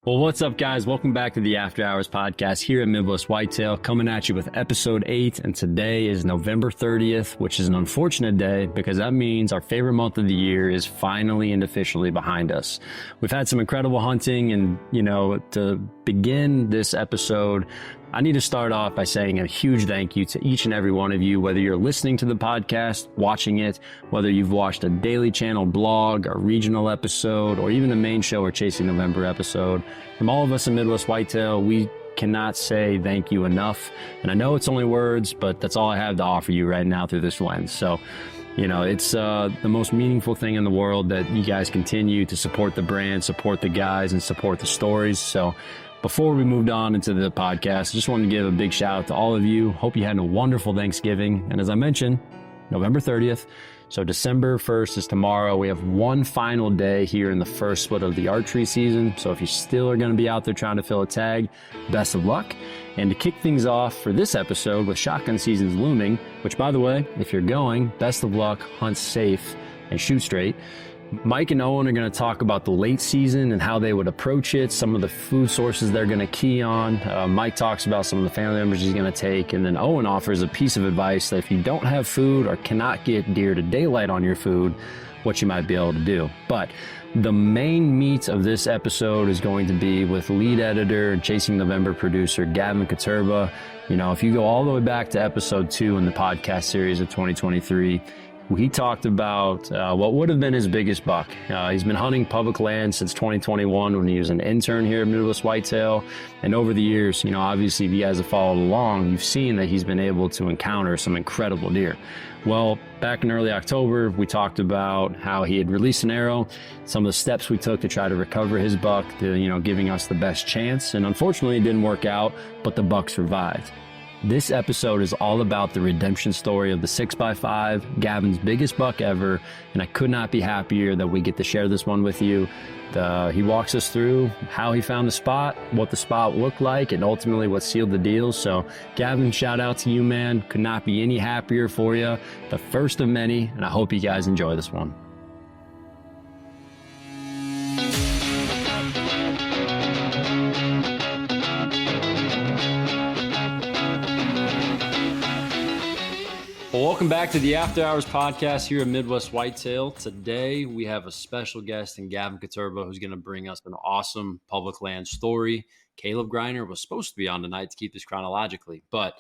Well, what's up, guys? Welcome back to the After Hours podcast here at Midwest Whitetail, coming at you with episode 8. And today is November 30th, which is an unfortunate day because that means our favorite month of the year is finally and officially behind us. We've had some incredible hunting, and, to begin this episode, I need to start off by saying a huge thank you to each and every one of you, whether you're listening to the podcast, watching it, whether you've watched a daily channel blog, a regional episode, or even a main show or Chasing November episode. From all of us in Midwest Whitetail, we cannot say thank you enough. And I know it's only words, but that's all I have to offer you right now through this lens. So, it's the most meaningful thing in the world that you guys continue to support the brand, support the guys, and support the stories. So before we moved on into the podcast, I just wanted to give a big shout out to all of you. Hope you had a wonderful Thanksgiving. And as I mentioned, November 30th. So December 1st is tomorrow. We have one final day here in the first split of the archery season. So if you still are going to be out there trying to fill a tag, best of luck. And to kick things off for this episode with shotgun season's looming, which, by the way, if you're going, best of luck, hunt safe, and shoot straight. Mike and Owen are going to talk about the late season and how they would approach it, some of the food sources they're going to key on. Mike talks about some of the family members he's going to take, and then Owen offers a piece of advice that if you don't have food or cannot get deer to daylight on your food, what you might be able to do. But the main meat of this episode is going to be with lead editor and Chasing November producer Gavin Koterba. If you go all the way back to episode 2 in the podcast series of 2023, he talked about what would have been his biggest buck. He's been hunting public land since 2021 when he was an intern here at Midwest Whitetail. And over the years, obviously if you guys have followed along, you've seen that he's been able to encounter some incredible deer. Well, back in early October, we talked about how he had released an arrow, some of the steps we took to try to recover his buck, to, giving us the best chance. And unfortunately, it didn't work out, but the buck survived. This episode is all about the redemption story of the 6x5, Gavin's biggest buck ever, and I could not be happier that we get to share this one with you. He walks us through how he found the spot, what the spot looked like, and ultimately what sealed the deal. So, Gavin, shout out to you, man. Could not be any happier for you. The first of many, and I hope you guys enjoy this one. Well, welcome back to the After Hours podcast here at Midwest Whitetail. Today, we have a special guest in Gavin Koterba who's going to bring us an awesome public land story. Caleb Greiner was supposed to be on tonight to keep this chronologically, but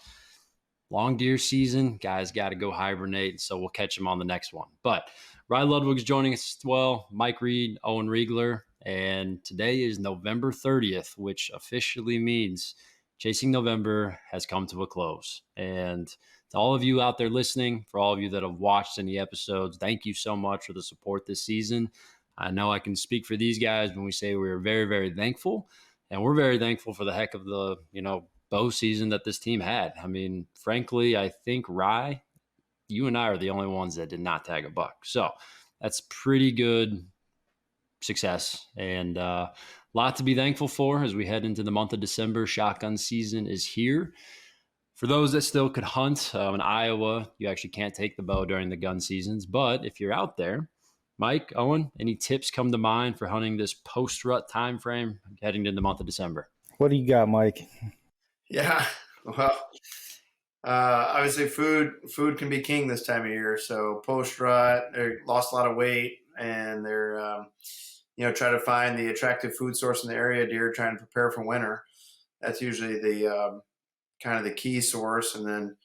long deer season, guys got to go hibernate, so we'll catch him on the next one. But Ryan Ludwig's joining us as well, Mike Reed, Owen Reigler, and today is November 30th, which officially means Chasing November has come to a close. And to all of you out there listening, for all of you that have watched any episodes, thank you so much for the support this season. I know I can speak for these guys when we say we're very, very thankful. And we're very thankful for the heck of the, bow season that this team had. I mean, frankly, I think, Rye, you and I are the only ones that did not tag a buck. So that's pretty good success. And a lot to be thankful for as we head into the month of December. Shotgun season is here. For those that still could hunt in Iowa, you actually can't take the bow during the gun seasons. But if you're out there, Mike, Owen, any tips come to mind for hunting this post-rut time frame heading into the month of December? What do you got, Mike? Yeah, well, obviously food can be king this time of year. So post-rut, they lost a lot of weight, and they're try to find the attractive food source in the area. Deer trying to prepare for winter. That's usually the kind of the key source. And then,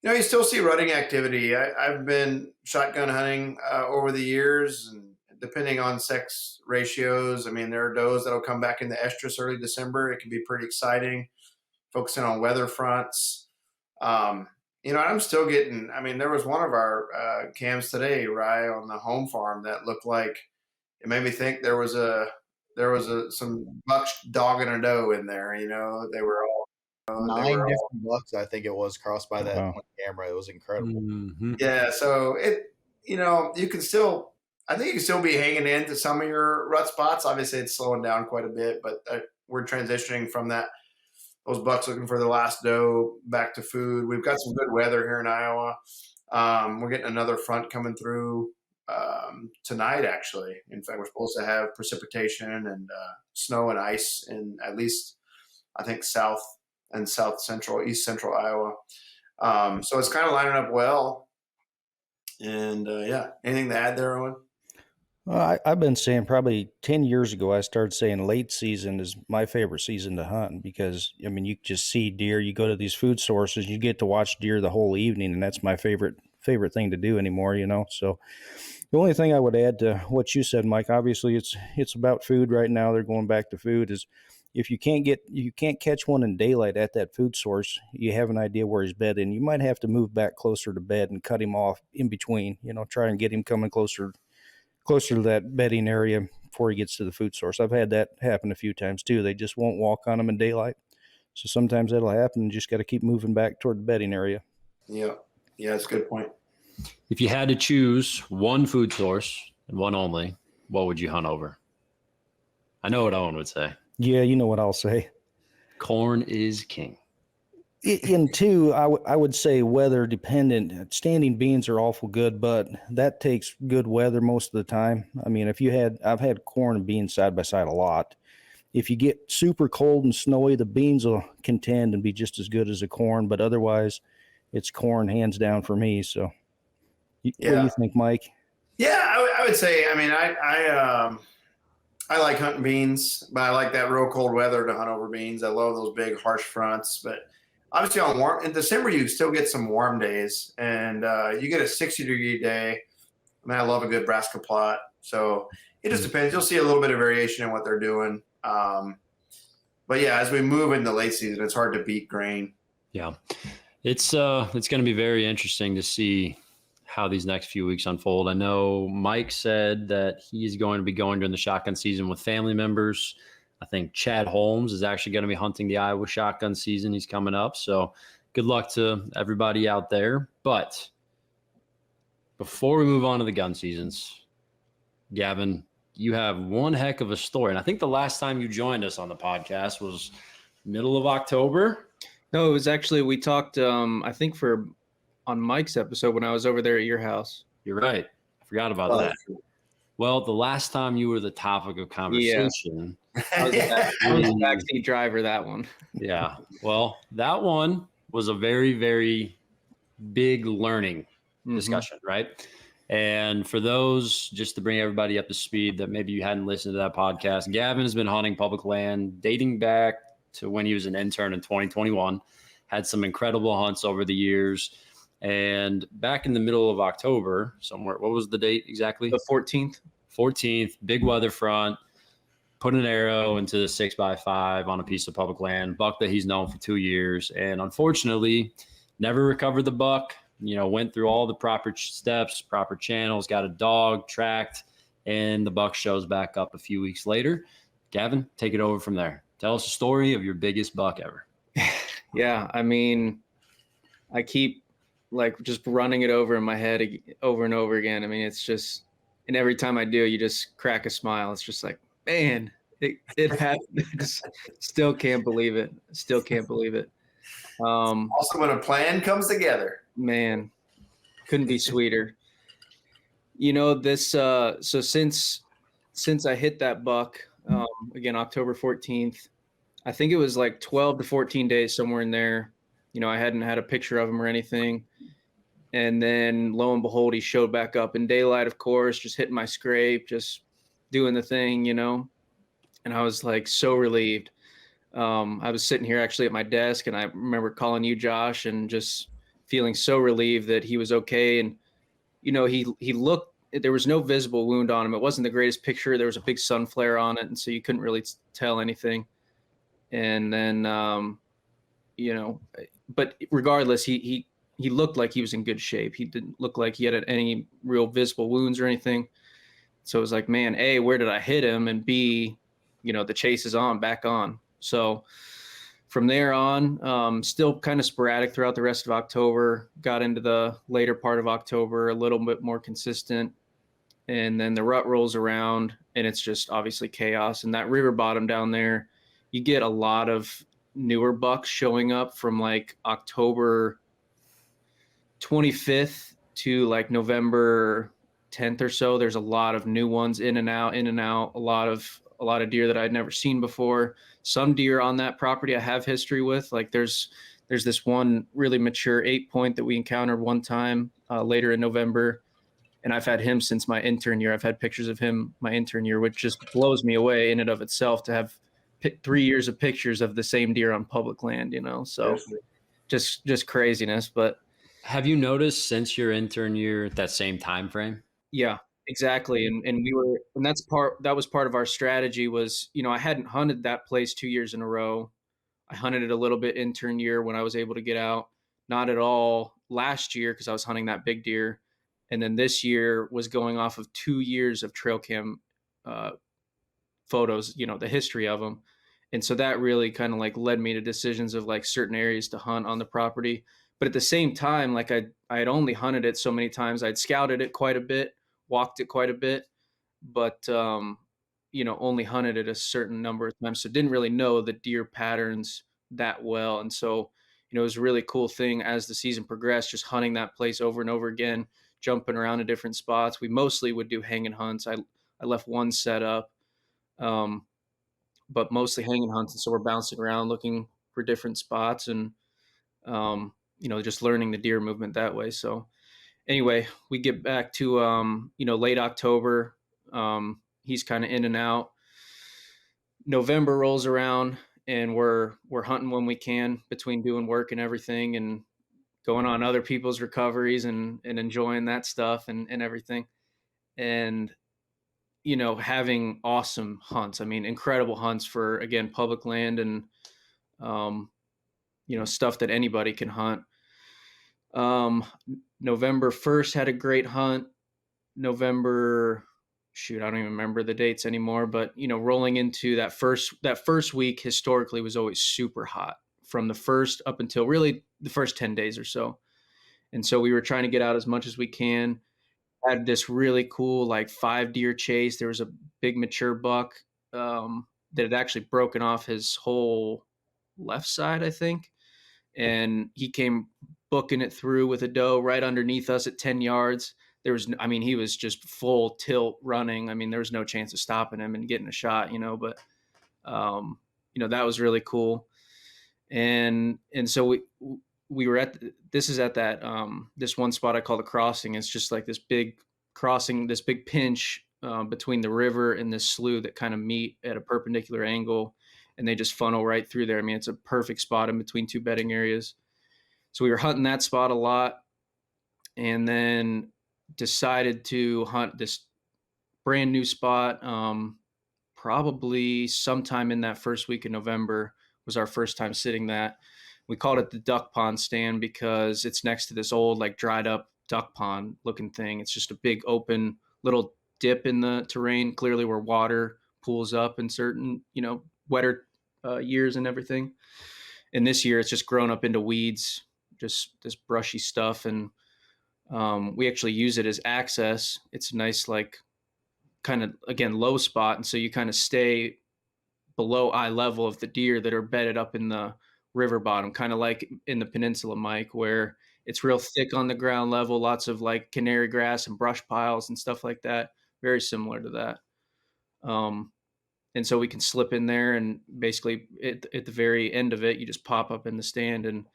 you still see rutting activity. I've been shotgun hunting over the years, and depending on sex ratios, I mean, there are does that'll come back in the estrus early December. It can be pretty exciting, focusing on weather fronts. I'm still getting, there was one of our cams today, Rye, on the home farm that looked like, it made me think there was some bucks dogging a doe in there. They were all 9 different bucks, I think it was, crossed by that one camera. It was incredible. Mm-hmm. Yeah, so you can still, I think you can still be hanging into some of your rut spots. Obviously, it's slowing down quite a bit, but we're transitioning from those bucks looking for the last doe back to food. We've got some good weather here in Iowa. We're getting another front coming through tonight, actually. In fact, we're supposed to have precipitation and snow and ice in at least, I think, south and east central Iowa. So it's kind of lining up well. And yeah, anything to add there, Owen? I've been saying probably 10 years ago, I started saying late season is my favorite season to hunt because, I mean, you just see deer. You go to these food sources, you get to watch deer the whole evening, and that's my favorite thing to do anymore, you know. So the only thing I would add to what you said, Mike, obviously it's about food right now. They're going back to food. Is if you can't catch one in daylight at that food source, you have an idea where he's bedding. You might have to move back closer to bed and cut him off in between, you know, try and get him coming closer to that bedding area before he gets to the food source. I've had that happen a few times too. They just won't walk on them in daylight. So sometimes that'll happen. You just got to keep moving back toward the bedding area. Yeah. Yeah, that's a good point. If you had to choose one food source and one only, what would you hunt over? I know what Owen would say. Yeah, you know what I'll say. Corn is king. In two, I would say weather dependent. Standing beans are awful good, but that takes good weather most of the time. I mean, I've had corn and beans side by side a lot. If you get super cold and snowy, the beans will contend and be just as good as the corn, but otherwise it's corn hands down for me. So what do you think, Mike? Yeah, I would say, I mean, I like hunting beans, but I like that real cold weather to hunt over beans. I love those big harsh fronts, but obviously in December, you still get some warm days, and you get a 60-degree day. I mean, I love a good brassica plot. So it just depends. You'll see a little bit of variation in what they're doing. But yeah, as we move into late season, it's hard to beat grain. Yeah. It's going to be very interesting to see how these next few weeks unfold. I know Mike said that he's going to be going during the shotgun season with family members. I think Chad Holmes is actually going to be hunting the Iowa shotgun season. He's coming up. So good luck to everybody out there. But before we move on to the gun seasons, Gavin, you have one heck of a story. And I think the last time you joined us on the podcast was middle of October. No, it was actually, we talked, I think on Mike's episode when I was over there at your house. You're right. I forgot about that. Well, the last time you were the topic of conversation. Yeah. I was the backseat driver, that one. Yeah. Well, that one was a very, very big learning discussion, right? And for those, just to bring everybody up to speed that maybe you hadn't listened to that podcast, Gavin has been hunting public land dating back to when he was an intern in 2021, had some incredible hunts over the years. And back in the middle of October, somewhere, what was the date exactly? The 14th. 14th, big weather front, put an arrow into the 6x5 on a piece of public land, buck that he's known for 2 years. And unfortunately, never recovered the buck, went through all the proper steps, proper channels, got a dog, tracked, and the buck shows back up a few weeks later. Gavin, take it over from there. Tell us a story of your biggest buck ever. Yeah, I mean, I keep just running it over in my head over and over again. I mean, it's just, and every time I do, you just crack a smile. It's just like, man, it happened. Still can't believe it. Still can't believe it. Also, when a plan comes together, man, couldn't be sweeter. This. So since I hit that buck, again, October 14th, I think it was like 12 to 14 days, somewhere in there. I hadn't had a picture of him or anything. And then lo and behold, he showed back up in daylight, of course, just hitting my scrape, just doing the thing, and I was like so relieved. I was sitting here actually at my desk, and I remember calling you, Josh, and just feeling so relieved that he was okay. And, he looked, there was no visible wound on him. It wasn't the greatest picture. There was a big sun flare on it. And so you couldn't really tell anything. And then, but regardless, he looked like he was in good shape. He didn't look like he had any real visible wounds or anything. So it was like, man, A, where did I hit him? And B, the chase is back on. So from there on, still kind of sporadic throughout the rest of October, got into the later part of October, a little bit more consistent. And then the rut rolls around, and it's just obviously chaos. And that river bottom down there, you get a lot of newer bucks showing up from like October 25th to like November 10th or so, there's a lot of new ones in and out, a lot of deer that I'd never seen before. Some deer on that property I have history with. Like there's this one really mature 8-point that we encountered one time later in November. And I've had him since my intern year. I've had pictures of him my intern year, which just blows me away in and of itself to have 3 years of pictures of the same deer on public land, you know? So just craziness. But have you noticed since your intern year, that same time frame? yeah, exactly. And that was part of our strategy was, you know, I hadn't hunted that place 2 years in a row. I hunted it a little bit intern year when I was able to get out, not at all last year because I was hunting that big deer. And then this year was going off of 2 years of trail cam photos, you know, the history of them. And so that really kind of like led me to decisions of like certain areas to hunt on the property. But at the same time, like I had only hunted it so many times. I'd scouted it quite a bit, walked it quite a bit, but you know, only hunted it a certain number of times. So didn't really know the deer patterns that well. And so, you know, it was a really cool thing as the season progressed, just hunting that place over and over again, jumping around to different spots. We mostly would do hanging hunts. I left one set up, but mostly hanging hunts. And so we're bouncing around looking for different spots and, you know, just learning the deer movement that way. So anyway, we get back to, you know, late October. He's kind of in and out. November rolls around and we're hunting when we can between doing work and everything and going on other people's recoveries and enjoying that stuff and everything. And, you know, having awesome hunts. I mean, incredible hunts for, again, public land and, you know, stuff that anybody can hunt. November 1st had a great hunt. I don't even remember the dates anymore, but you know, rolling into that first week historically was always super hot from the first up until really the first 10 days or so. And so we were trying to get out as much as we can. Had this really cool, like 5 deer chase. There was a big mature buck, that had actually broken off his whole left side, I think. And he came booking it through with a doe right underneath us at 10 yards. He was just full tilt running. I mean, there was no chance of stopping him and getting a shot, you know, but, you know, that was really cool. And so we were this one spot I call the crossing. It's just like this big crossing, this big pinch, between the river and this slough that kind of meet at a perpendicular angle and they just funnel right through there. I mean, it's a perfect spot in between 2 bedding areas. So we were hunting that spot a lot and then decided to hunt this brand new spot. Probably sometime in that first week of November was our first time sitting that. We called it the duck pond stand because it's next to this old, like dried up duck pond looking thing. It's just a big open little dip in the terrain, clearly where water pools up in certain, you know, wetter years and everything. And this year it's just grown up into weeds, just this brushy stuff. And we actually use it as access. It's a nice, like, kind of, again, low spot. And so you kind of stay below eye level of the deer that are bedded up in the river bottom, kind of like in the peninsula, Mike, where it's real thick on the ground level, lots of like canary grass and brush piles and stuff like that. Very similar to that. And so we can slip in there and basically at the very end of it, you just pop up in the stand. And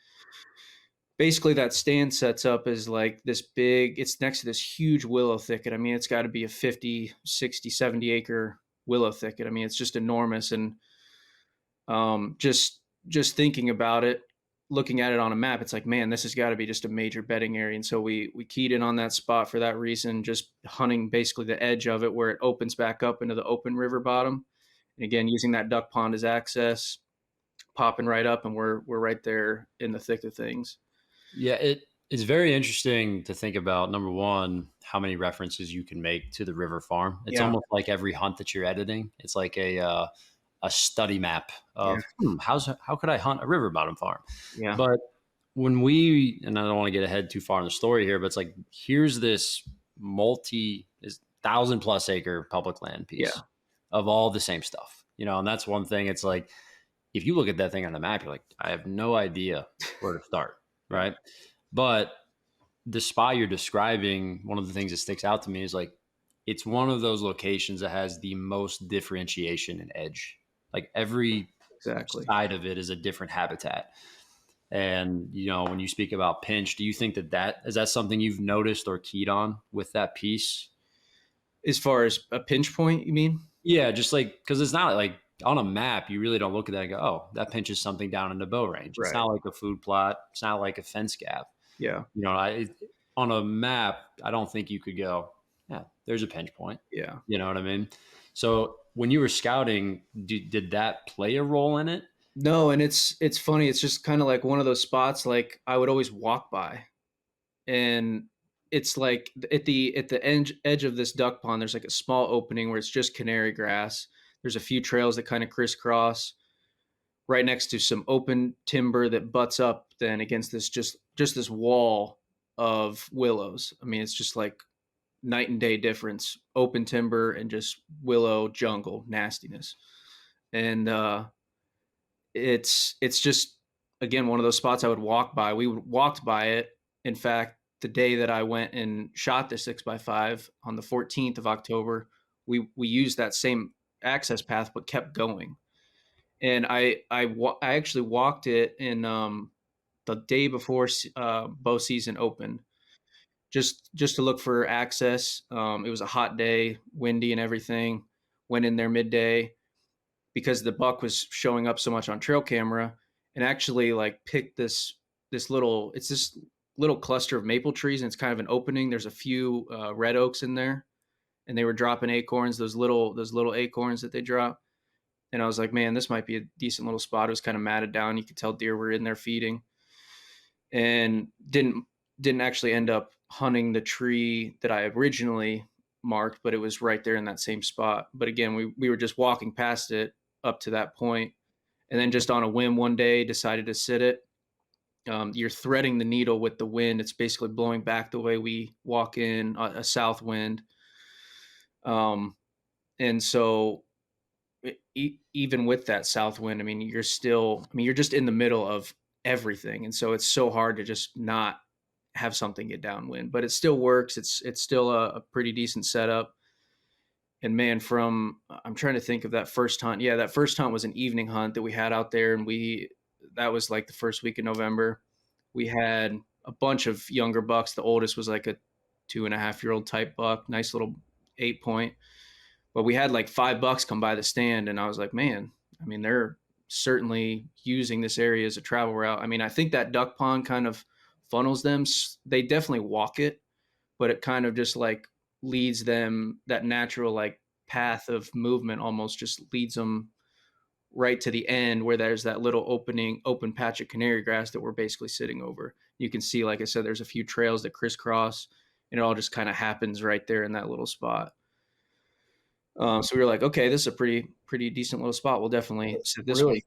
basically that stand sets up as like this big, it's next to this huge willow thicket. I mean, it's got to be a 50, 60, 70 acre willow thicket. I mean, it's just enormous. And just thinking about it, looking at it on a map, it's like, man, this has got to be just a major bedding area. And so we keyed in on that spot for that reason, just hunting basically the edge of it where it opens back up into the open river bottom. And again, using that duck pond as access, popping right up, and we're right there in the thick of things. Yeah, it's very interesting to think about, number one, how many references you can make to the river farm. It's almost like every hunt that you're editing. It's like a study map of how could I hunt a river bottom farm? Yeah. But when and I don't want to get ahead too far in the story here, but it's like, here's this 1,000+ acre public land piece of all the same stuff, you know, and that's one thing. It's like, if you look at that thing on the map, you're like, I have no idea where to start. Right. But the spot you're describing, one of the things that sticks out to me is like, it's one of those locations that has the most differentiation in edge. Like every Exactly. side of it is a different habitat. And, you know, when you speak about pinch, do you think that is that something you've noticed or keyed on with that piece? As far as a pinch point, you mean? Yeah, just like, because it's not like on a map, you really don't look at that and go, oh, that pinches something down in the bow range. It's Right. not like a food plot. It's not like a fence gap. Yeah. You know, on a map, I don't think you could go, yeah, there's a pinch point. Yeah. You know what I mean? So when you were scouting, did that play a role in it? No, and it's funny. It's just kind of like one of those spots like I would always walk by, and it's like at the edge of this duck pond, there's like a small opening where it's just canary grass. There's a few trails that kind of crisscross right next to some open timber that butts up then against this just this wall of willows. I mean, it's just like night and day difference, open timber and just willow jungle nastiness. And it's just, again, one of those spots I would walk by. We walked by it. In fact, the day that I went and shot the 6x5 on the 14th of October, we used that same access path but kept going. And I actually walked it in the day before bow season opened, just to look for access. It was a hot day, windy and everything. Went in there midday because the buck was showing up so much on trail camera, and actually like picked this little, it's this little cluster of maple trees, and it's kind of an opening. There's a few red oaks in there, and they were dropping acorns, those little acorns that they drop. And I was like, man, this might be a decent little spot. It was kind of matted down. You could tell deer were in there feeding, and didn't actually end up hunting the tree that I originally marked, but it was right there in that same spot. But again, we were just walking past it up to that point, and then just on a whim one day decided to sit it. You're threading the needle with the wind. It's basically blowing back the way we walk in, a south wind. And so even with that south wind, I mean, you're just in the middle of everything. And so it's so hard to just not have something get downwind, but it still works. It's still a pretty decent setup. And man, I'm trying to think of that first hunt. Yeah, that first hunt was an evening hunt that we had out there, and that was like the first week of November. We had a bunch of younger bucks. The oldest was like a 2.5-year-old type buck, nice little 8-point. But we had like 5 bucks come by the stand, and I was like, man, I mean, they're certainly using this area as a travel route. I mean, I think that duck pond kind of funnels them. They definitely walk it, but it kind of just like leads them, that natural like path of movement almost just leads them right to the end where there's that little open patch of canary grass that we're basically sitting over. You can see, like I said, there's a few trails that crisscross, and it all just kind of happens right there in that little spot. So we were like, okay, this is a pretty decent little spot. We'll definitely sit this really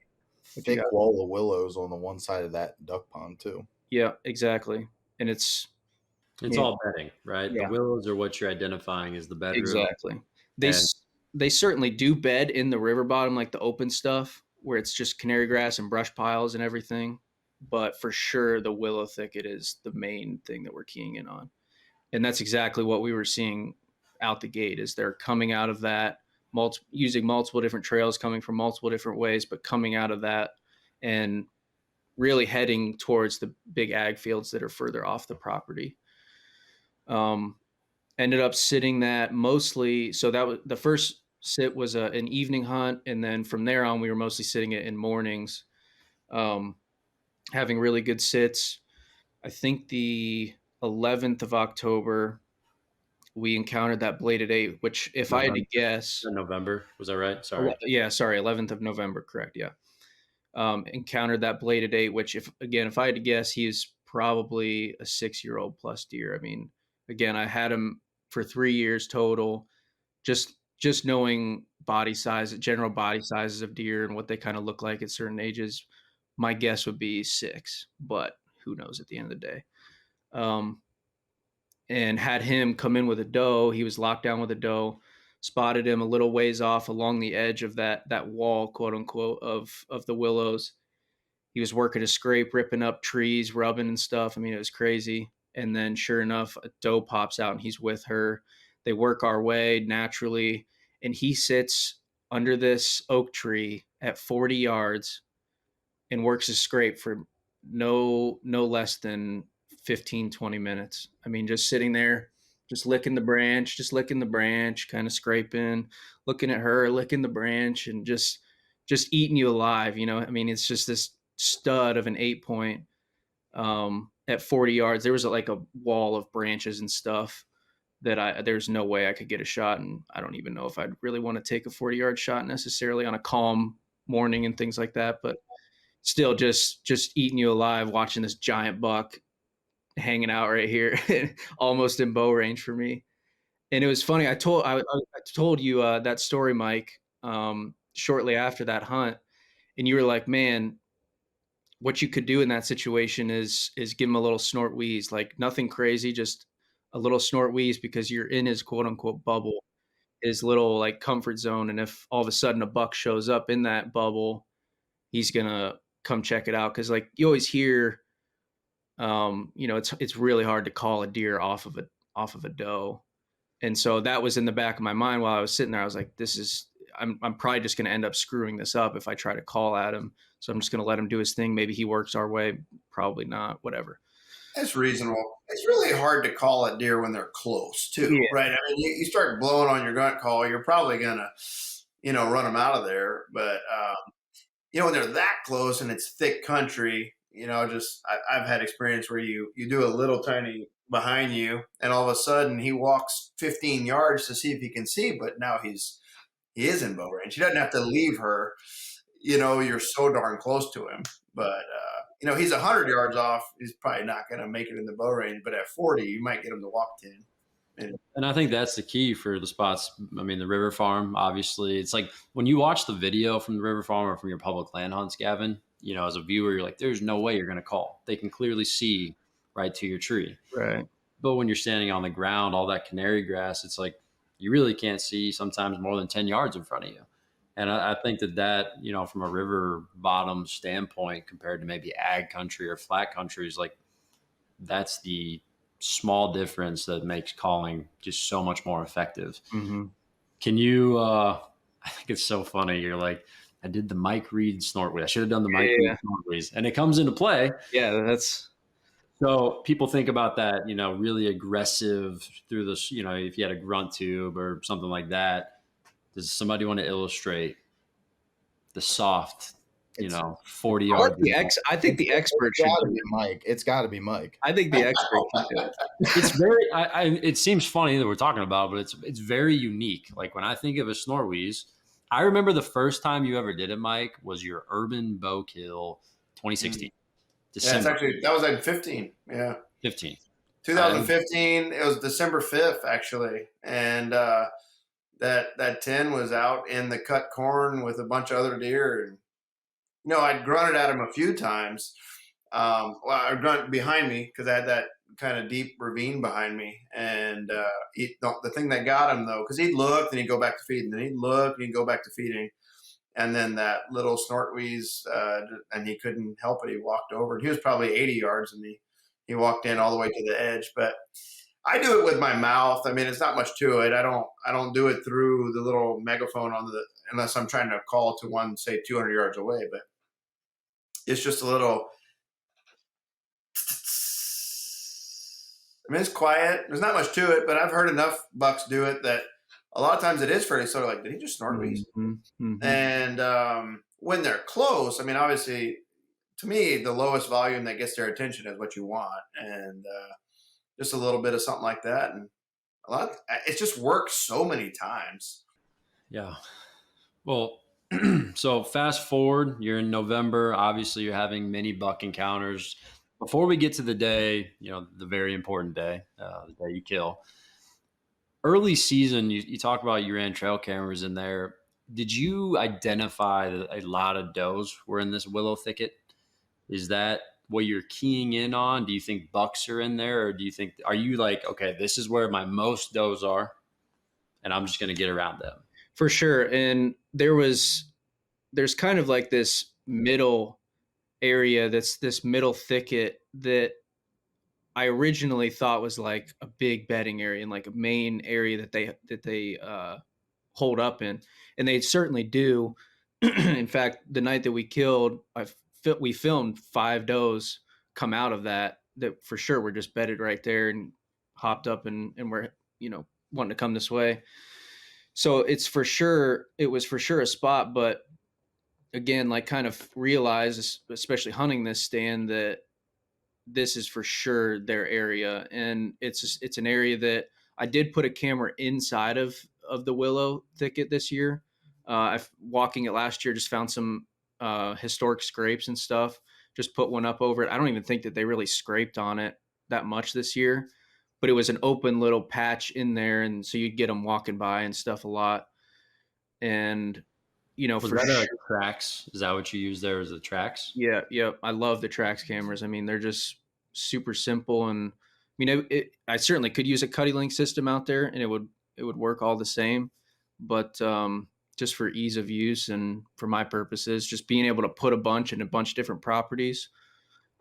one. Thick wall of willows on the one side of that duck pond too. Yeah, exactly. And it's all bedding, right? Yeah. The willows are what you're identifying as the bedroom. Exactly. They certainly do bed in the river bottom, like the open stuff where it's just canary grass and brush piles and everything. But for sure, the willow thicket is the main thing that we're keying in on. And that's exactly what we were seeing out the gate, is they're coming out of that, using multiple different trails, coming from multiple different ways, but coming out of that and really heading towards the big ag fields that are further off the property. Ended up sitting that mostly. So that was the first sit was an evening hunt. And then from there on, we were mostly sitting it in mornings, having really good sits. I think the 11th of October, we encountered that bladed 8, which if I had to guess, November, was that right? Sorry. Yeah, sorry. 11th of November. Correct. Yeah. Encountered that bladed 8, which if I had to guess, he is probably a 6-year-old plus deer. I mean, again, I had him for 3 years total, just knowing body size, general body sizes of deer and what they kind of look like at certain ages. My guess would be 6, but who knows at the end of the day. And had him come in with a doe. He was locked down with a doe, spotted him a little ways off along the edge of that wall, quote unquote, of the willows. He was working a scrape, ripping up trees, rubbing and stuff. I mean, it was crazy. And then sure enough, a doe pops out and he's with her. They work our way naturally. And he sits under this oak tree at 40 yards and works a scrape for no less than 15, 20 minutes. I mean, just sitting there, just licking the branch, kind of scraping, looking at her, licking the branch, and just eating you alive. I mean, it's just this stud of an 8-point at 40 yards. There was like a wall of branches and stuff that there's no way I could get a shot. And I don't even know if I'd really want to take a 40-yard shot necessarily on a calm morning and things like that. But still just eating you alive, watching this giant buck hanging out right here, almost in bow range for me. And it was funny. I told you that story, Mike, shortly after that hunt, and you were like, man, what you could do in that situation is give him a little snort wheeze, like nothing crazy, just a little snort wheeze, because you're in his quote unquote bubble, his little like comfort zone. And if all of a sudden a buck shows up in that bubble, he's gonna come check it out. Cause like you always hear, it's really hard to call a deer off of a doe. And so that was in the back of my mind while I was sitting there. I was like, I'm probably just going to end up screwing this up if I try to call at him. So I'm just going to let him do his thing. Maybe he works our way. Probably not, whatever. It's reasonable. It's really hard to call a deer when they're close too, Yeah. right? I mean, you start blowing on your gun call, you're probably going to, run them out of there. But, when they're that close and it's thick country, I've had experience where you do a little tiny behind you and all of a sudden he walks 15 yards to see if he can see, but now he is in bow range. He doesn't have to leave her, you're so darn close to him. But, he's 100 yards off. He's probably not going to make it in the bow range, but at 40, you might get him to walk 10. And I think that's the key for the spots. I mean, the river farm, obviously, it's like when you watch the video from the river farm or from your public land hunts, Gavin, as a viewer, you're like, there's no way you're going to call. They can clearly see right to your tree. Right. But when you're standing on the ground, all that canary grass, it's like you really can't see sometimes more than 10 yards in front of you. And I think that, from a river bottom standpoint compared to maybe ag country or flat country is like, that's the small difference that makes calling just so much more effective. Mm-hmm. Can you, I think it's so funny. You're like, I did the Mike Reed snort wheeze. I should have done the Mike Reed snort wheeze. And it comes into play. Yeah, that's. So people think about that, really aggressive through this, if you had a grunt tube or something like that. Does somebody want to illustrate the soft, 40 yards? I think the expert should do it. Mike. It's got to be Mike. I think the expert should do it. It's very. It seems funny that we're talking about, but it's very unique. Like when I think of a snort wheeze, I remember the first time you ever did it, Mike, was your Urban Bow Kill 2016. December. Yeah, that was like 15. Yeah. 15. 2015. It was December 5th, actually. And that 10 was out in the cut corn with a bunch of other deer. And, I'd grunted at him a few times. I grunted behind me because I had that kind of deep ravine behind me. And the thing that got him, though, because he'd look and he'd go back to feeding. Then he'd look and he'd go back to feeding. And then that little snort wheeze, and he couldn't help it. He walked over, and he was probably 80 yards, and he walked in all the way to the edge. But I do it with my mouth. I mean, it's not much to it. I don't do it through the little megaphone unless I'm trying to call to one, say 200 yards away. But it's just a little. I mean, it's quiet. There's not much to it, but I've heard enough bucks do it that a lot of times it is fairly sort of like, did he just snort wheeze? Mm-hmm. And when they're close, I mean, obviously, to me, the lowest volume that gets their attention is what you want. And just a little bit of something like that. And it just works so many times. Yeah. Well, so fast forward, you're in November. Obviously, you're having many buck encounters. Before we get to the day, the very important day, the day you kill. Early season, you talk about you ran trail cameras in there. Did you identify that a lot of does were in this willow thicket? Is that what you're keying in on? Do you think bucks are in there, or are you like, okay, this is where my most does are, and I'm just going to get around them? For sure. And there's kind of like this middle area, that's this middle thicket that I originally thought was like a big bedding area and like a main area that they hold up in, and they certainly do. In fact, the night that we killed, we filmed 5 does come out of that for sure were just bedded right there and hopped up and were, wanting to come this way. So it was for sure a spot, but again, like kind of realize, especially hunting this stand, that this is for sure their area. And it's an area that I did put a camera inside of the willow thicket this year. Walking it last year, just found some historic scrapes and stuff. Just put one up over it. I don't even think that they really scraped on it that much this year, but it was an open little patch in there, and so you'd get them walking by and stuff a lot. And was that tracks? Is that what you use there? As the tracks? Yeah. I love the tracks cameras. I mean, they're just super simple, and I mean, I certainly could use a Cuddy Link system out there, and it would work all the same. But just for ease of use and for my purposes, just being able to put a bunch in a bunch of different properties,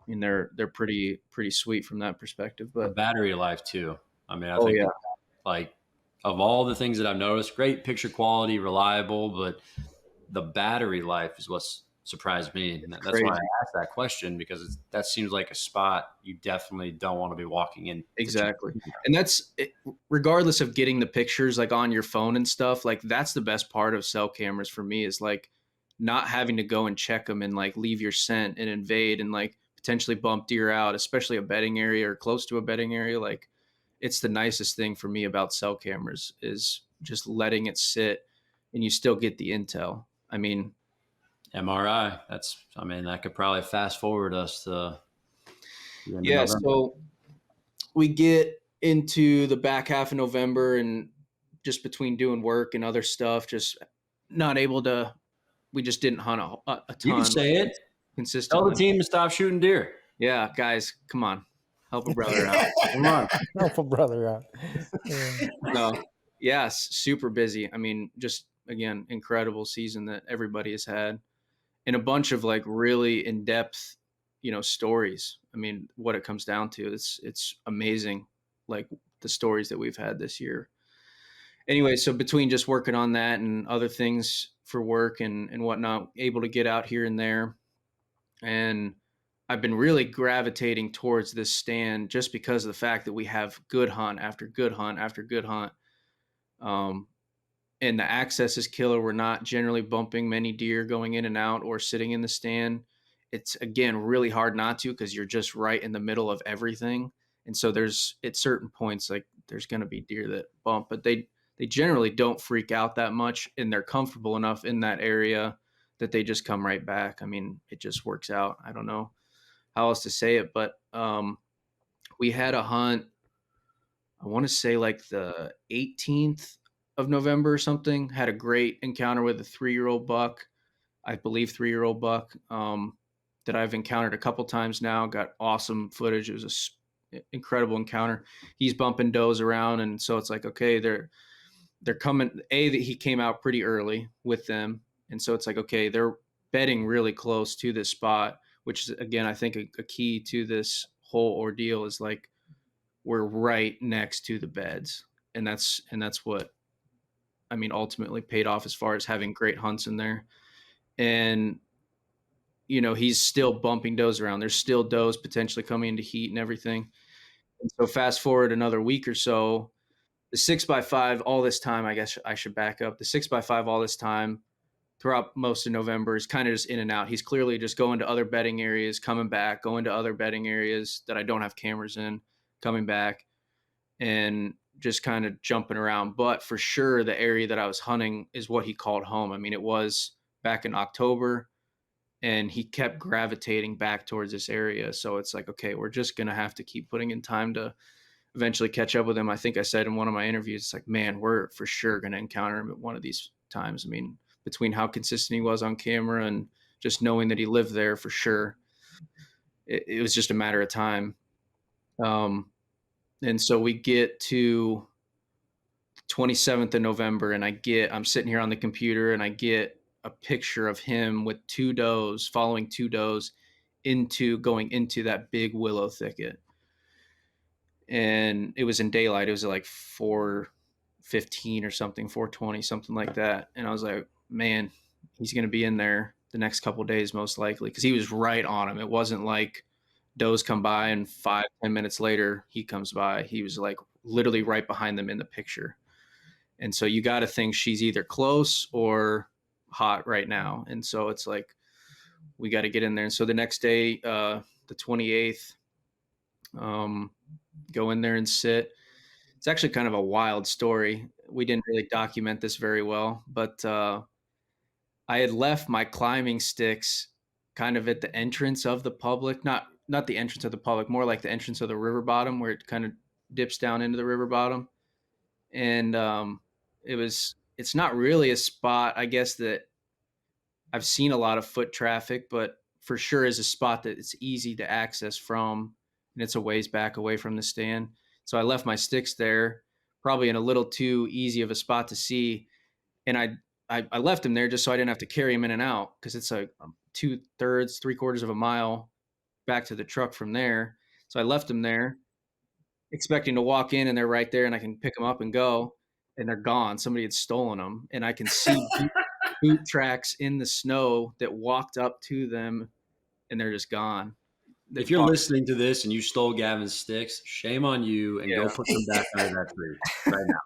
I mean, they're pretty sweet from that perspective. But the battery life too. I mean, I think like of all the things that I've noticed, great picture quality, reliable, but the battery life is what's surprised me. And that's why I asked that question, because that seems like a spot you definitely don't want to be walking in. Exactly. And that's regardless of getting the pictures like on your phone and stuff, like that's the best part of cell cameras for me, is like not having to go and check them and like leave your scent and invade and like potentially bump deer out, especially a bedding area or close to a bedding area. Like it's the nicest thing for me about cell cameras, is just letting it sit and you still get the intel. I mean, MRI, that could probably fast forward us to so we get into the back half of November, and just between doing work and other stuff, just not able to, we just didn't hunt a ton. You can say it consistently. Tell the team to stop shooting deer. Yeah, guys, come on, help a brother out. Come on, help a brother out. No, yes, super busy. I mean, just again, incredible season that everybody has had, and a bunch of like really in-depth, stories. I mean, what it comes down to, it's amazing, like the stories that we've had this year. Anyway, so between just working on that and other things for work and whatnot, able to get out here and there, and I've been really gravitating towards this stand just because of the fact that we have good hunt after good hunt after good hunt. And the access is killer. We're not generally bumping many deer going in and out or sitting in the stand. It's, again, really hard not to, because you're just right in the middle of everything. And so there's, at certain points, like there's going to be deer that bump, but they generally don't freak out that much, and they're comfortable enough in that area that they just come right back. I mean, it just works out. I don't know how else to say it, but we had a hunt, I want to say like the 18th of November or something, had a great encounter with a 3-year-old buck, I believe 3-year-old buck, that I've encountered a couple times now. Got awesome footage. It was an incredible encounter. He's bumping does around, and so it's like, okay, they're coming. That he came out pretty early with them, and so it's like, okay, they're bedding really close to this spot, which is, again, I think a key to this whole ordeal is like we're right next to the beds, and that's what, I mean, ultimately paid off as far as having great hunts in there. And he's still bumping does around. There's still does potentially coming into heat and everything. And so fast forward another week or so, the 6x5 all this time, I guess I should back up. The 6x5 all this time throughout most of November is kind of just in and out. He's clearly just going to other bedding areas, coming back, going to other bedding areas that I don't have cameras in, coming back, and just kind of jumping around. But for sure, the area that I was hunting is what he called home. I mean, it was back in October, and he kept gravitating back towards this area. So it's like, okay, we're just going to have to keep putting in time to eventually catch up with him. I think I said in one of my interviews, it's like, man, we're for sure going to encounter him at one of these times. I mean, between how consistent he was on camera and just knowing that he lived there for sure, it was just a matter of time. And so we get to 27th of November, and I'm sitting here on the computer, and I get a picture of him with 2 does, following 2 does going into that big willow thicket. and it was in daylight. It was like 4:15 or something, 4:20, something like that. And I was like, man, he's going to be in there the next couple of days, most likely. Cause he was right on him. It wasn't like does come by and 5-10 minutes later, he comes by. He was like literally right behind them in the picture. And so you got to think she's either close or hot right now. And so it's like, we got to get in there. And so the next day, the 28th, go in there and sit. It's actually kind of a wild story. We didn't really document this very well, but I had left my climbing sticks kind of at the entrance of the public, not the entrance of the public, more like the entrance of the river bottom where it kind of dips down into the river bottom. And it's not really a spot, I guess, that I've seen a lot of foot traffic, but for sure is a spot that it's easy to access from, and it's a ways back away from the stand. So I left my sticks there, probably in a little too easy of a spot to see. And I left them there just so I didn't have to carry them in and out, because it's like 2/3, 3/4 of a mile back to the truck from there. So I left them there expecting to walk in and they're right there and I can pick them up and go, and they're gone. Somebody had stolen them, and I can see boot tracks in the snow that walked up to them, and they're just gone. If you're listening to this and you stole Gavin's sticks, shame on you, and go put them back under that tree right now.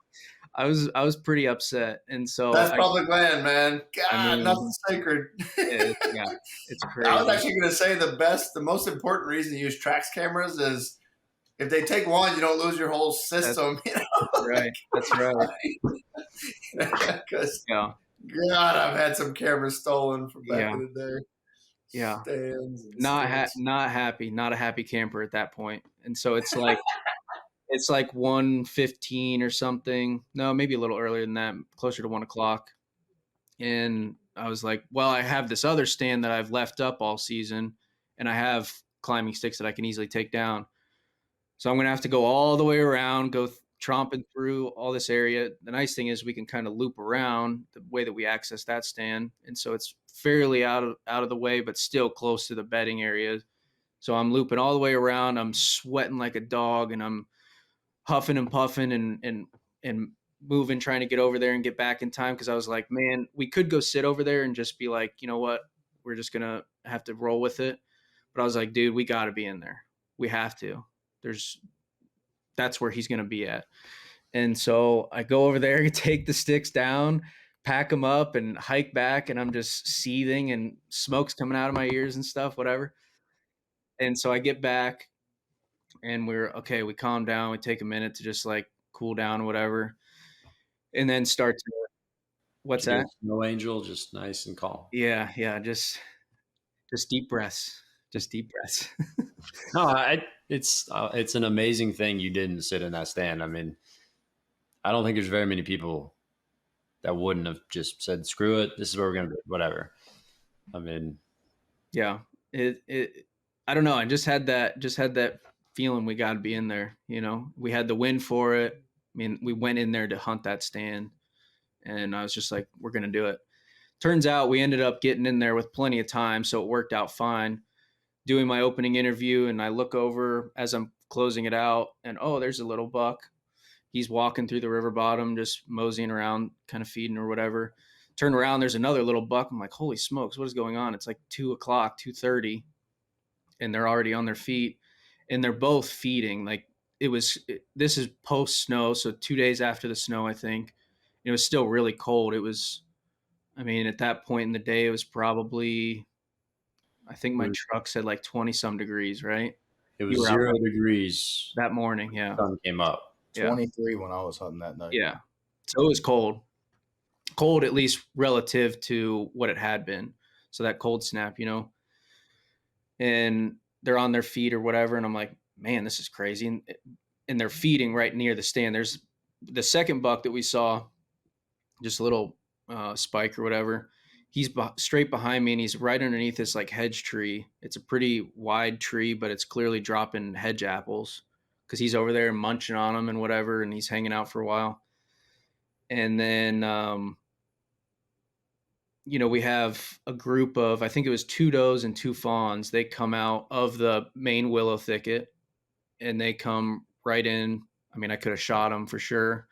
I was pretty upset, and so that's public land, man. God, I mean, nothing's sacred. It's crazy. I was actually going to say the most important reason to use Trax cameras is if they take one, you don't lose your whole system. That's right. That's right. Because God, I've had some cameras stolen from back in the day. Yeah, not happy, not a happy camper at that point. And so it's like it's like 1:15 or something. No, maybe a little earlier than that, closer to 1:00. And I was like, well, I have this other stand that I've left up all season, and I have climbing sticks that I can easily take down. So I'm going to have to go all the way around, go tromping through all this area. The nice thing is we can kind of loop around the way that we access that stand. And so it's fairly out of the way, but still close to the bedding area. So I'm looping all the way around. I'm sweating like a dog, and I'm huffing and puffing and moving, trying to get over there and get back in time. Cause I was like, man, we could go sit over there and just be like, you know what, we're just going to have to roll with it. But I was like, dude, we got to be in there. We have to. That's where he's going to be at. And so I go over there, take the sticks down, pack them up, and hike back. And I'm just seething, and smoke's coming out of my ears and stuff, whatever. And so I get back, and we calm down. We take a minute to just like cool down or whatever. And then start to, what's that? No angel, just nice and calm. Yeah. Just deep breaths. Just deep breaths. No, it's an amazing thing you didn't sit in that stand. I mean, I don't think there's very many people that wouldn't have just said, screw it, this is where we're going to do it, whatever. I mean, yeah, I don't know. I just had that feeling we got to be in there. You know, we had the win for it. I mean, we went in there to hunt that stand, and I was just like, we're going to do it. Turns out we ended up getting in there with plenty of time, so it worked out fine. Doing my opening interview, and I look over as I'm closing it out, and there's a little buck. He's walking through the river bottom, just moseying around, kind of feeding or whatever. Turn around, there's another little buck. I'm like, holy smokes, what is going on? It's like 2:00, 2:30, and they're already on their feet, and they're both feeding. Like this is post snow, so 2 days after the snow, I think. It was still really cold. It was, I mean, at that point in the day, it was probably, I think my truck said like 20 some degrees, right? It was 0 degrees that morning. Yeah. Sun came up. 23 when I was hunting that night. Yeah. So it was cold, at least relative to what it had been. So that cold snap, and they're on their feet or whatever. And I'm like, man, this is crazy. And they're feeding right near the stand. There's the second buck that we saw, just a little spike or whatever. He's straight behind me, and he's right underneath this like hedge tree. It's a pretty wide tree, but it's clearly dropping hedge apples because he's over there munching on them and whatever, and he's hanging out for a while. And then, we have a group of, I think it was 2 does and 2 fawns. They come out of the main willow thicket, and they come right in. I mean, I could have shot them for sure.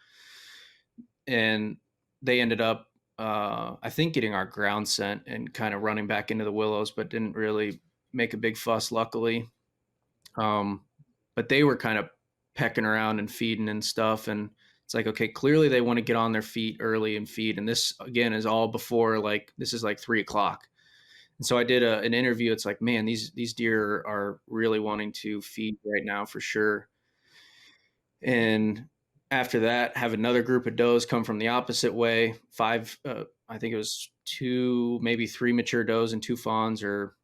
And they ended up, I think, getting our ground scent and kind of running back into the willows, but didn't really make a big fuss, luckily. But they were kind of pecking around and feeding and stuff. And it's like, okay, clearly they want to get on their feet early and feed. And this, again, is all before, like, this is like 3:00. And so I did an interview. It's like, man, these deer are really wanting to feed right now for sure. And after that, have another group of does come from the opposite way. I think it was 2, maybe 3 mature does and 2 fawns, or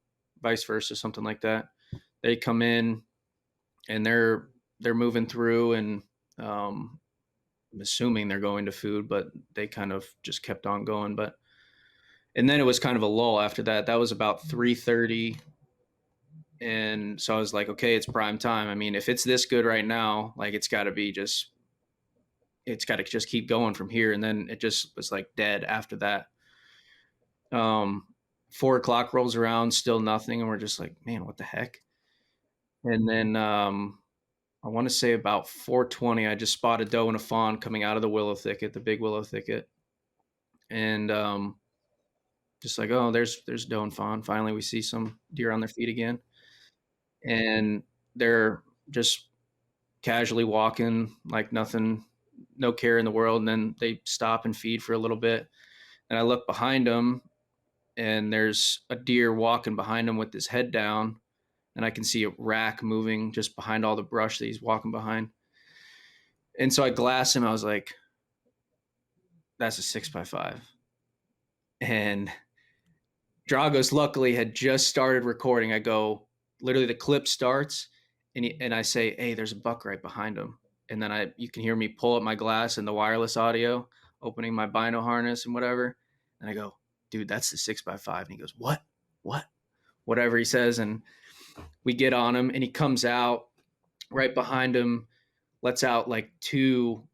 vice versa, something like that. They come in and they're moving through, and I'm assuming they're going to food, but they kind of just kept on going. And then it was kind of a lull after that. That was about 3:30. And so I was like, okay, it's prime time. I mean, if it's this good right now, like, it's got to just keep going from here. And then it just was like dead after that. 4:00 rolls around, still nothing. And we're just like, man, what the heck? And then I want to say about 4:20, I just spotted doe and a fawn coming out of the willow thicket, the big willow thicket. And just like, oh, there's doe and fawn. Finally, we see some deer on their feet again. And they're just casually walking like nothing, no care in the world. And then they stop and feed for a little bit. And I look behind them, and there's a deer walking behind him with his head down. And I can see a rack moving just behind all the brush that he's walking behind. And so I glass him. I was like, that's a 6x5. And Dragos luckily had just started recording. I go, literally the clip starts, and I say, hey, there's a buck right behind him. And then you can hear me pull up my glass and the wireless audio, opening my bino harness and whatever. And I go, dude, that's the 6x5. And he goes, what? Whatever he says. And we get on him, and he comes out right behind him, lets out like two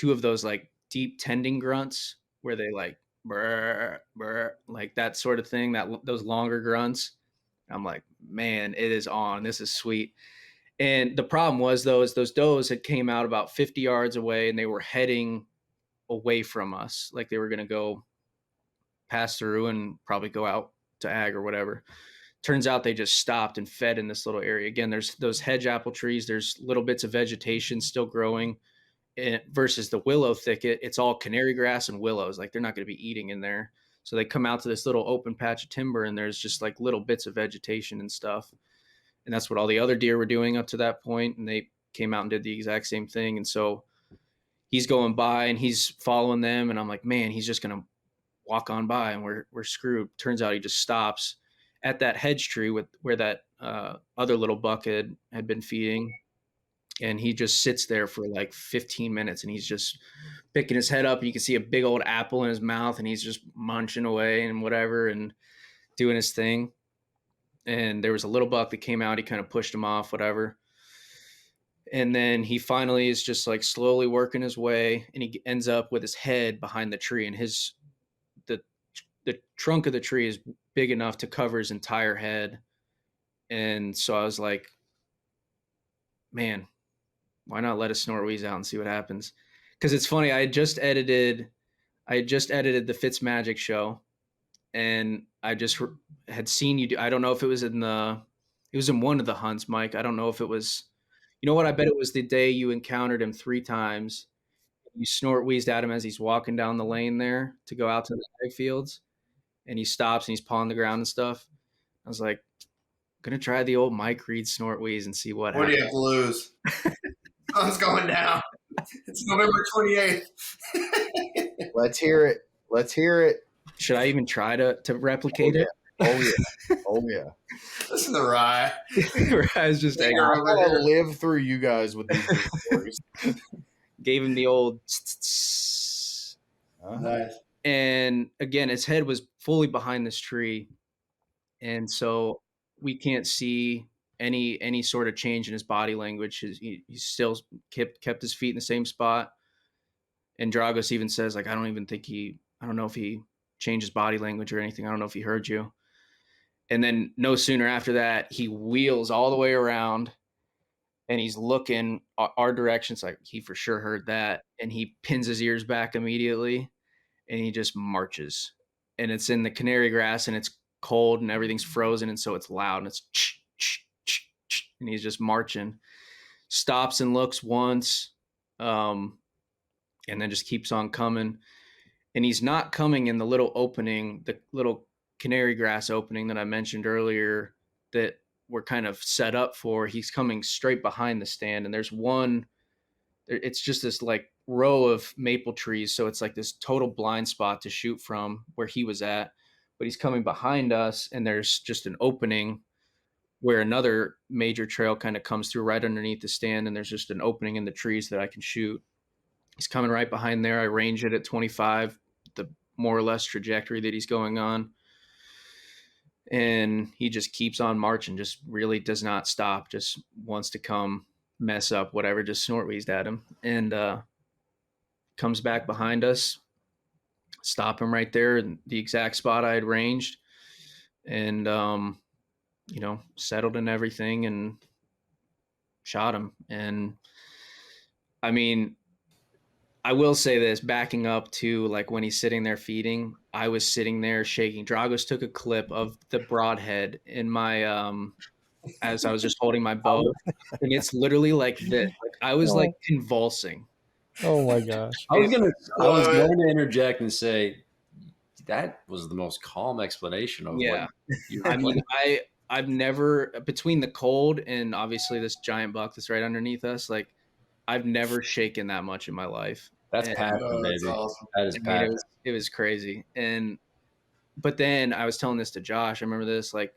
of those like deep tending grunts where they like brr, brr, like that sort of thing, those longer grunts. I'm like, man, it is on. This is sweet. And the problem was, those does had came out about 50 yards away, and they were heading away from us. Like they were going to go pass through and probably go out to ag or whatever. Turns out they just stopped and fed in this little area. Again, there's those hedge apple trees. There's little bits of vegetation still growing, versus the willow thicket. It's all canary grass and willows. Like they're not going to be eating in there. So they come out to this little open patch of timber, and there's just like little bits of vegetation and stuff. And that's what all the other deer were doing up to that point. And they came out and did the exact same thing. And so he's going by and he's following them. And I'm like, man, he's just going to walk on by and we're screwed. Turns out he just stops at that hedge tree where that other little buck had been feeding. And he just sits there for like 15 minutes, and he's just picking his head up, and you can see a big old apple in his mouth, and he's just munching away and whatever and doing his thing. And there was a little buck that came out. He kind of pushed him off, whatever. And then he finally is just like slowly working his way, and he ends up with his head behind the tree, and the trunk of the tree is big enough to cover his entire head. And so I was like, man, why not let a snort wheeze out and see what happens? Because it's funny, I had just edited the Fitzmagic show, and I just had seen you do. I don't know if it was in one of the hunts, Mike. I don't know if it was. You know what? I bet it was the day you encountered him 3 times. You snort wheezed at him as he's walking down the lane there to go out to the ag fields, and he stops and he's pawing the ground and stuff. I was like, I'm gonna try the old Mike Reed snort wheeze and see what happens. What do you have to lose? Sun's going down. It's November 28th. Let's hear it. Should I even try to replicate it? Oh yeah. Listen to Rye. Rye's just I gotta live through you guys with these stories. Gave him the old Nice. And again, his head was fully behind this tree, and so we can't see any sort of change in his body language. He still kept his feet in the same spot. And Dragos even says, like, I don't know if he changed his body language or anything. I don't know if he heard you. And then no sooner after that, he wheels all the way around and he's looking our direction. It's like, he for sure heard that. And he pins his ears back immediately and he just marches. And it's in the canary grass and it's cold and everything's frozen. And so it's loud and it's and he's just marching, stops and looks once, and then just keeps on coming. And he's not coming in the little opening, the little canary grass opening that I mentioned earlier that we're kind of set up for. He's coming straight behind the stand, and there's one, it's just this like row of maple trees. So it's like this total blind spot to shoot from where he was at, but he's coming behind us and there's just an opening where another major trail kind of comes through right underneath the stand. And there's just an opening in the trees that I can shoot. He's coming right behind there. I range it at 25, the more or less trajectory that he's going on. And he just keeps on marching, just really does not stop, just wants to come mess up whatever, just snort wheezed at him. And comes back behind us, stop him right there in the exact spot I had ranged. And, settled in everything and shot him. And I mean, I will say this, backing up to like when he's sitting there feeding, I was sitting there shaking. Dragos took a clip of the broadhead in my, as I was just holding my bow, and it's literally like this. Like I was like convulsing. Oh my gosh. I was going to interject and say that was the most calm explanation of what you were. I mean, I've never, between the cold and obviously this giant buck that's right underneath us, like I've never shaken that much in my life. That's passion, baby. Awesome. That is passion. It was crazy. But then I was telling this to Josh. I remember this, like,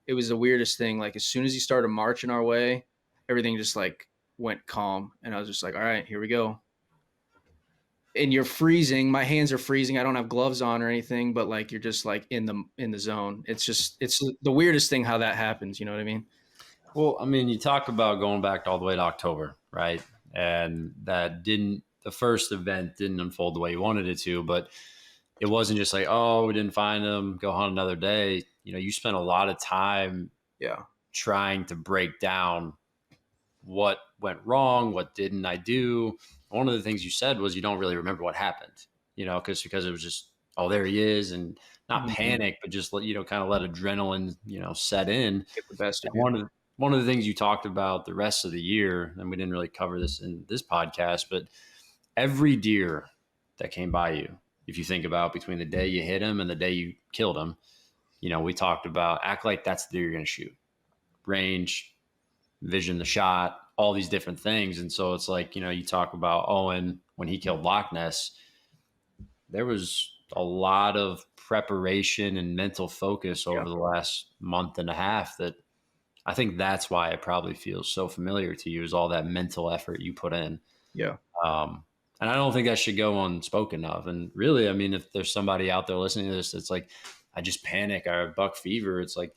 it was the weirdest thing. Like, as soon as he started marching our way, everything just like went calm. And I was just like, all right, here we go. And you're freezing. My hands are freezing. I don't have gloves on or anything, but like, you're just like in the zone. It's the weirdest thing how that happens. You know what I mean? Well, I mean, you talk about going back all the way to October, right? And the first event didn't unfold the way you wanted it to, but it wasn't just like, oh, we didn't find them, go hunt another day. You spent a lot of time trying to break down what went wrong, what didn't I do. One of the things you said was you don't really remember what happened, because it was just, oh, there he is, and not panic, but just kind of let adrenaline, set in. Get the best of you. One of the things you talked about the rest of the year, and we didn't really cover this in this podcast, but every deer that came by you, if you think about between the day you hit him and the day you killed him, we talked about act like that's the deer you're going to shoot. Range, vision the shot, all these different things. And so it's like, you talk about Owen when he killed Loch Ness, there was a lot of preparation and mental focus over the last month and a half that I think that's why it probably feels so familiar to you, is all that mental effort you put in. Yeah. And I don't think that should go unspoken of. And really, I mean, if there's somebody out there listening to this, it's like, I just panic, I have buck fever. It's like,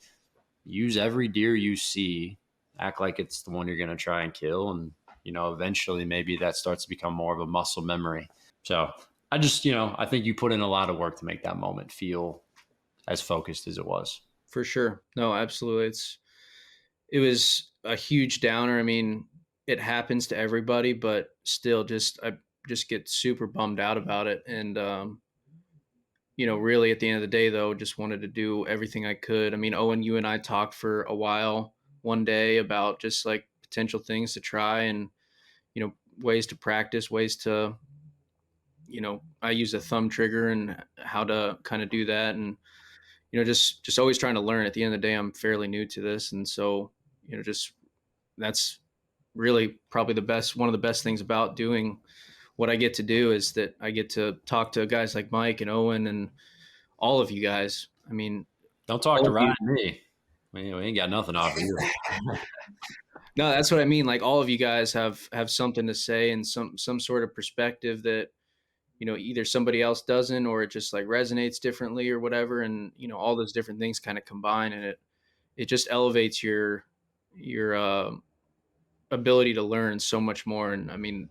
use every deer you see, act like it's the one you're going to try and kill. And, eventually maybe that starts to become more of a muscle memory. So I just, I think you put in a lot of work to make that moment feel as focused as it was. For sure. No, absolutely. It was a huge downer. I mean, it happens to everybody, but still I just get super bummed out about it. And, really at the end of the day though, just wanted to do everything I could. I mean, Owen, you and I talked for a while one day about just like potential things to try and, ways to practice, ways to, I use a thumb trigger and how to kind of do that. And, just always trying to learn. At the end of the day, I'm fairly new to this. And so, that's really probably one of the best things about doing what I get to do, is that I get to talk to guys like Mike and Owen and all of you guys. I mean, don't talk to Ryan and me. We ain't got nothing off of you. No, that's what I mean. Like, all of you guys have something to say and some sort of perspective that, either somebody else doesn't, or it just like resonates differently or whatever. And, all those different things kind of combine, and it just elevates your ability to learn so much more. And I mean,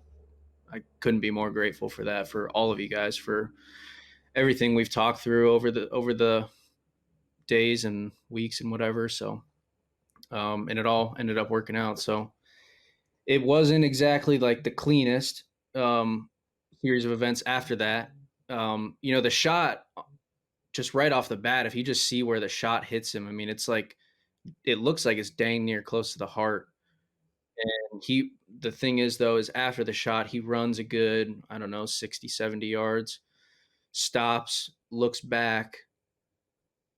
I couldn't be more grateful for that, for all of you guys, for everything we've talked through over the days and weeks and whatever. So, and it all ended up working out. So It wasn't exactly like the cleanest series of events after that. The shot just right off the bat, if you just see where the shot hits him, I mean, it looks like it's dang near close to the heart. And the thing is though, is after the shot, he runs a good, I don't know, 60, 70 yards, stops, looks back,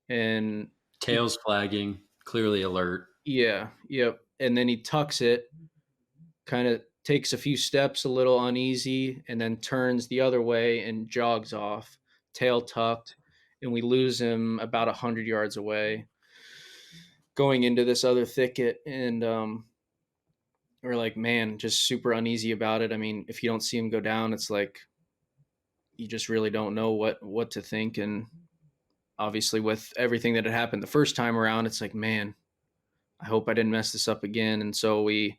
and Tails flagging, clearly alert. yeah, yep. And then he tucks it, kind of takes a few steps, a little uneasy, and then turns the other way and jogs off, tail tucked, and we lose him about 100 yards away, going into this other thicket. And we're like, man, just super uneasy about it. I mean, if you don't see him go down, it's like you just really don't know what to think. And obviously, with everything that had happened the first time around, it's like, man, I hope I didn't mess this up again. And so we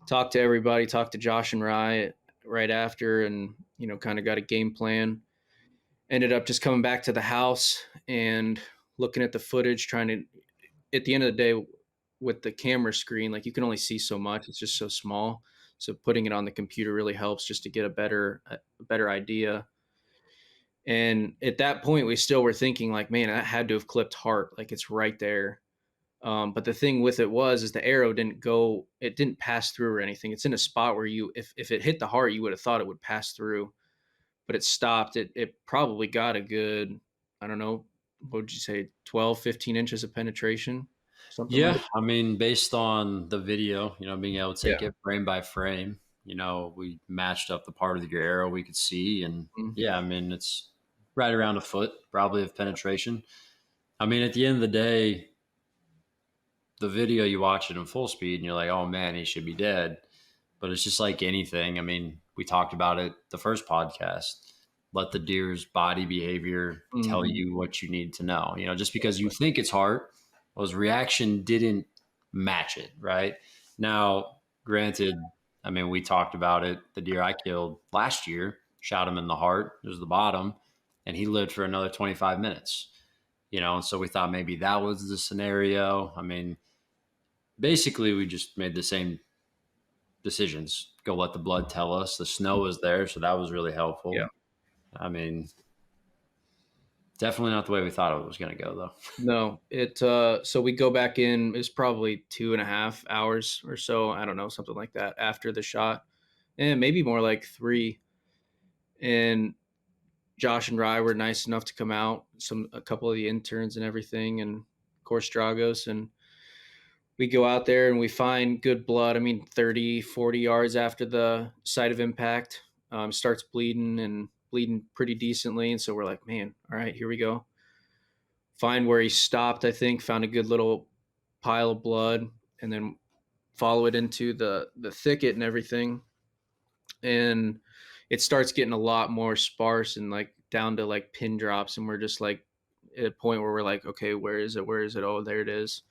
talked to everybody, talked to Josh and Rye right after, and kind of got a game plan. Ended up just coming back to the house and looking at the footage, trying to, at the end of the day, with the camera screen, like you can only see so much. It's just so small. So putting it on the computer really helps just to get a better idea. And at that point, we still were thinking like, man, that had to have clipped heart. Like it's right there. But the thing with it is the arrow it didn't pass through or anything. It's in a spot where if it hit the heart, you would have thought it would pass through, but it stopped. It probably got a good, I don't know, what would you say, 12, 15 inches of penetration? Something Yeah. like that. I mean, based on the video, being able to take Yeah. it frame by frame, we matched up the part of your arrow we could see. And yeah, I mean, it's right around a foot probably of penetration. I mean, at the end of the day, the video, you watch it in full speed and you're like, oh man, he should be dead. But it's just like anything. I mean, we talked about it the first podcast. Let the deer's body behavior tell you what you need to know. Just because you think it's heart, well, his reaction didn't match it, right? Now, granted, I mean, we talked about it. The deer I killed last year, shot him in the heart. It was the bottom, and he lived for another 25 minutes. And so we thought maybe that was the scenario. I mean, basically, we just made the same decisions. Go let the blood tell us. The snow was there, so that was really helpful. Yeah. I mean, definitely not the way we thought it was going to go, though. No, so we go back in. It's probably 2.5 hours or so. I don't know, something like that after the shot, and maybe more like 3. And Josh and Rye were nice enough to come out, a couple of the interns and everything, and of course Dragos. And we go out there and we find good blood. I mean, 30, 40 yards after the site of impact, starts bleeding pretty decently. And so we're like, man, all right, here we go. Find where he stopped, I think, found a good little pile of blood, and then follow it into the thicket and everything. And it starts getting a lot more sparse and like down to like pin drops. And we're just like at a point where we're like, okay, where is it? Where is it? Oh, there it is.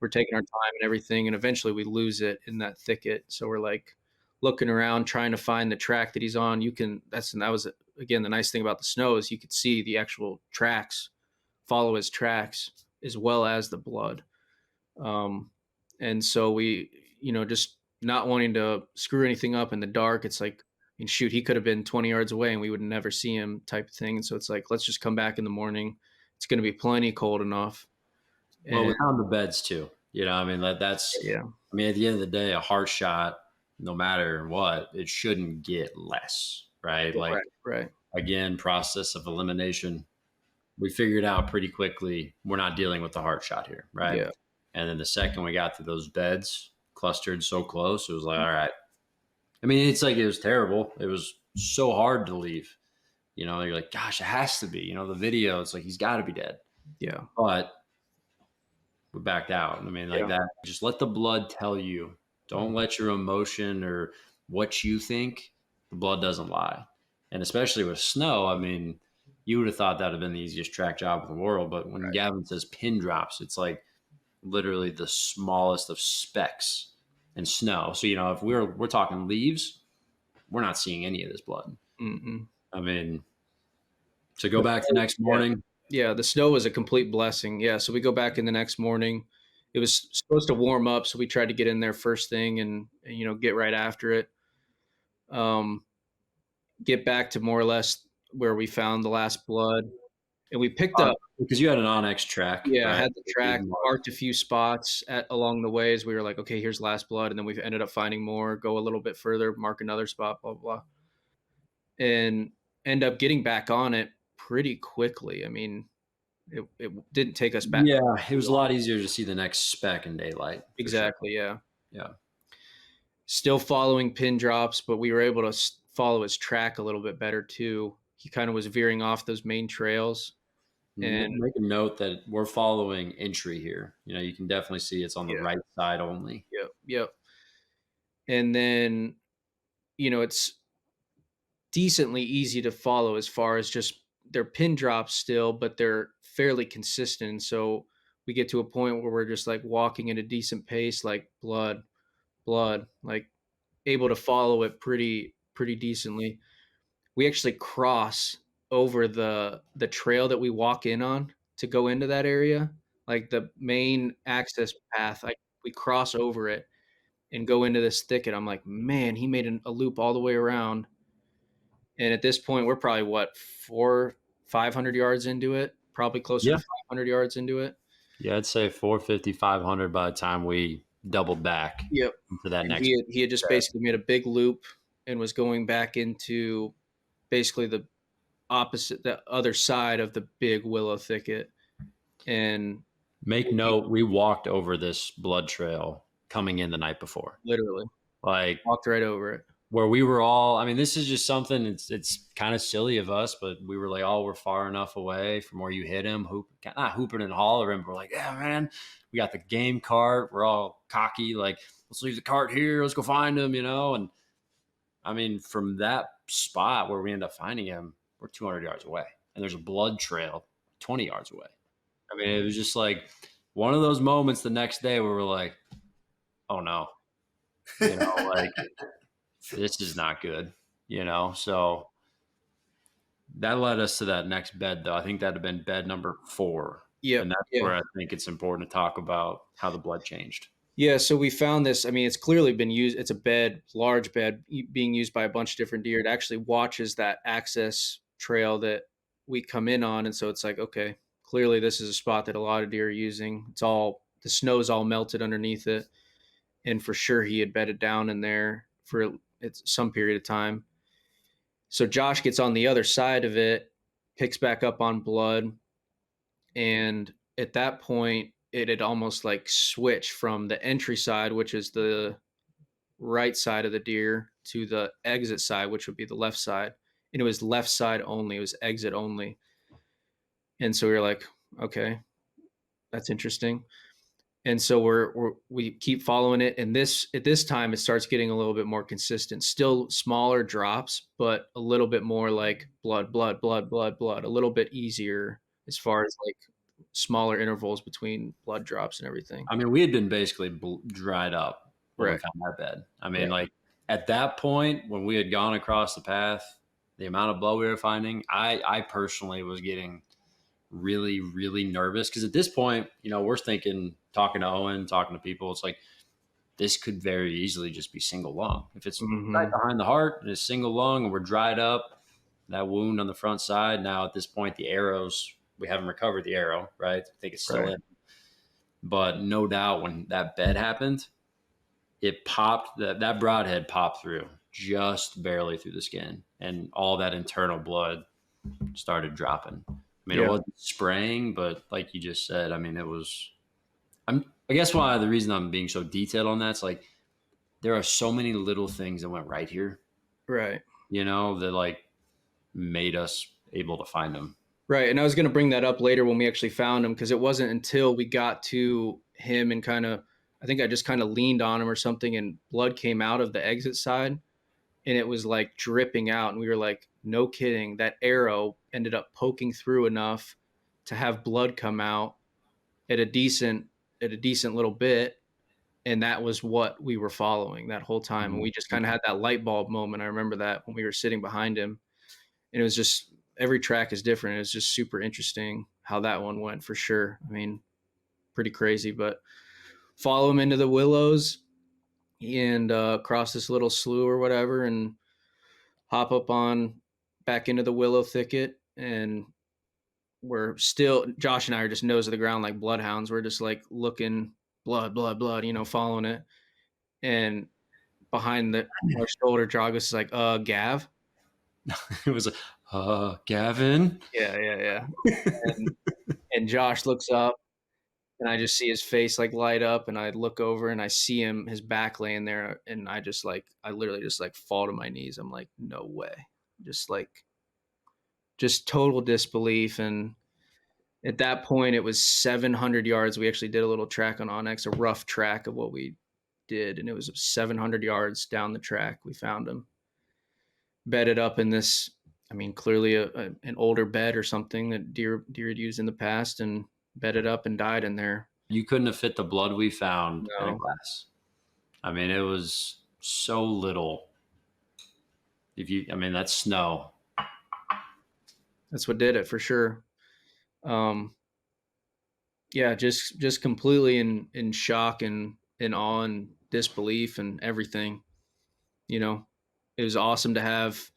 We're taking our time and everything. And eventually we lose it in that thicket. So we're like looking around, trying to find the track that he's on. That was, again, the nice thing about the snow is you could see the actual tracks, follow his tracks as well as the blood. And so we, just not wanting to screw anything up in the dark. It's like, I mean, shoot, he could have been 20 yards away and we would never see him type of thing. And so it's like, let's just come back in the morning. It's going to be plenty cold enough. Well, we found the beds too. I mean, that's, Yeah. I mean, at the end of the day, a heart shot, no matter what, it shouldn't get less, right? Like, right. Again, process of elimination. We figured out pretty quickly we're not dealing with the heart shot here, right? Yeah. And then the second we got to those beds clustered so close, it was like, all right. I mean, it's like it was terrible. It was so hard to leave. You're like, gosh, it has to be. The video, it's like he's got to be dead. Yeah. But we backed out. I mean, like that. Just let the blood tell you. Don't let your emotion or what you think. The blood doesn't lie. And especially with snow, I mean, you would have thought that would have been the easiest track job in the world. But when Gavin says pin drops, it's like literally the smallest of specks in snow. So, if we're talking leaves, we're not seeing any of this blood. Mm-mm. I mean, to go back the next morning. Yeah, the snow was a complete blessing. Yeah, so we go back in the next morning. it was supposed to warm up. So we tried to get in there first thing and get right after it. Get back to more or less where we found the last blood, and we picked up. Because you had an Onyx track. Yeah, right? I had the track, marked a few spots along the way as we were like, okay, here's last blood. And then we ended up finding more, go a little bit further, mark another spot, blah, blah, blah. And end up getting back on it pretty quickly. I mean, it didn't take us back. Yeah, it was a lot easier to see the next speck in daylight. Exactly, sure. Yeah. Still following pin drops, but we were able to follow his track a little bit better too. He kind of was veering off those main trails. And make a note that we're following entry here. You can definitely see it's on the right side only. Yep. And then, it's decently easy to follow as far as just they're pin drops still, but they're fairly consistent. So we get to a point where we're just like walking at a decent pace, like blood, like able to follow it pretty decently. We actually cross over the trail that we walk in on to go into that area, like the main access path. We cross over it and go into this thicket. I'm like, man, he made a loop all the way around. And at this point, we're probably 500 yards into it, probably closer to 500 yards into it. Yeah, I'd say 450, 500 by the time we doubled back. Yep. To that next. He had just basically made a big loop and was going back into basically the other side of the big willow thicket. And make note, we walked over this blood trail coming in the night before. Literally. Like walked right over it. Where we were all, I mean, this is just something, it's kind of silly of us, but we were like, oh, we're far enough away from where you hit him, not hooping and hollering, but we're like, yeah, man, we got the game cart. We're all cocky, like, let's leave the cart here. Let's go find him, And I mean, from that spot where we end up finding him, we're 200 yards away. And there's a blood trail 20 yards away. I mean, it was just like one of those moments the next day where we're like, oh no, like, this is not good, So that led us to that next bed, though. I think that'd have been bed number 4. Yeah. And that's where I think it's important to talk about how the blood changed. Yeah. So we found this. I mean, it's clearly been used. It's a large bed being used by a bunch of different deer. It actually watches that access trail that we come in on. And so it's like, okay, clearly this is a spot that a lot of deer are using. The snow's all melted underneath it. And for sure he had bedded down in there for some period of time. So Josh gets on the other side of it, picks back up on blood. And at that point, it had almost like switched from the entry side, which is the right side of the deer, to the exit side, which would be the left side. And it was left side only. It was exit only. And so we were like, okay, that's interesting. And so we keep following it. And at this time, it starts getting a little bit more consistent, still smaller drops, but a little bit more like blood, a little bit easier as far as like smaller intervals between blood drops and everything. I mean, we had been basically dried up when we found that bed. I mean, like at that point, when we had gone across the path, the amount of blood we were finding, I personally was getting really, really nervous. Because at this point, we're thinking, talking to Owen, talking to people, it's like, this could very easily just be single lung. If it's right behind the heart and it's single lung and we're dried up, that wound on the front side, now at this point, the arrows, we haven't recovered the arrow, right? I think it's still in. But no doubt when that bed happened, it popped, that broadhead popped through, just barely through the skin. And all that internal blood started dropping. I mean, it wasn't spraying, but like you just said, I mean, it was, I guess why the reason I'm being so detailed on that's like, there are so many little things that went right here. Right. That like made us able to find them. Right. And I was going to bring that up later when we actually found him, because it wasn't until we got to him and I think I just kind of leaned on him or something, and blood came out of the exit side and it was like dripping out. And we were like, no kidding. That arrow ended up poking through enough to have blood come out at a decent little bit. And that was what we were following that whole time. And we just kind of had that light bulb moment. I remember that when we were sitting behind him, and it was just, every track is different. It was just super interesting how that one went, for sure. I mean, pretty crazy, but follow him into the willows and cross this little slough or whatever and hop up on back into the willow thicket. And we're still, Josh and I are just nose to the ground like bloodhounds. We're just like looking, blood, following it. And behind our shoulder, Dragus is like, Gav. It was Gavin. Yeah. And Josh looks up, and I just see his face like light up, and I look over and I see his back laying there, and I literally just like fall to my knees. I'm like, no way. Just total disbelief. And at that point it was 700 yards. We actually did a little track on Onyx, a rough track of what we did. And it was 700 yards down the track. We found him bedded up in this, clearly an older bed or something that deer had used in the past, and bedded up and died in there. You couldn't have fit the blood we found No. in a glass. It was so little. That's snow. That's what did it for sure. Yeah, just completely in shock and in awe and disbelief and everything. It was awesome to have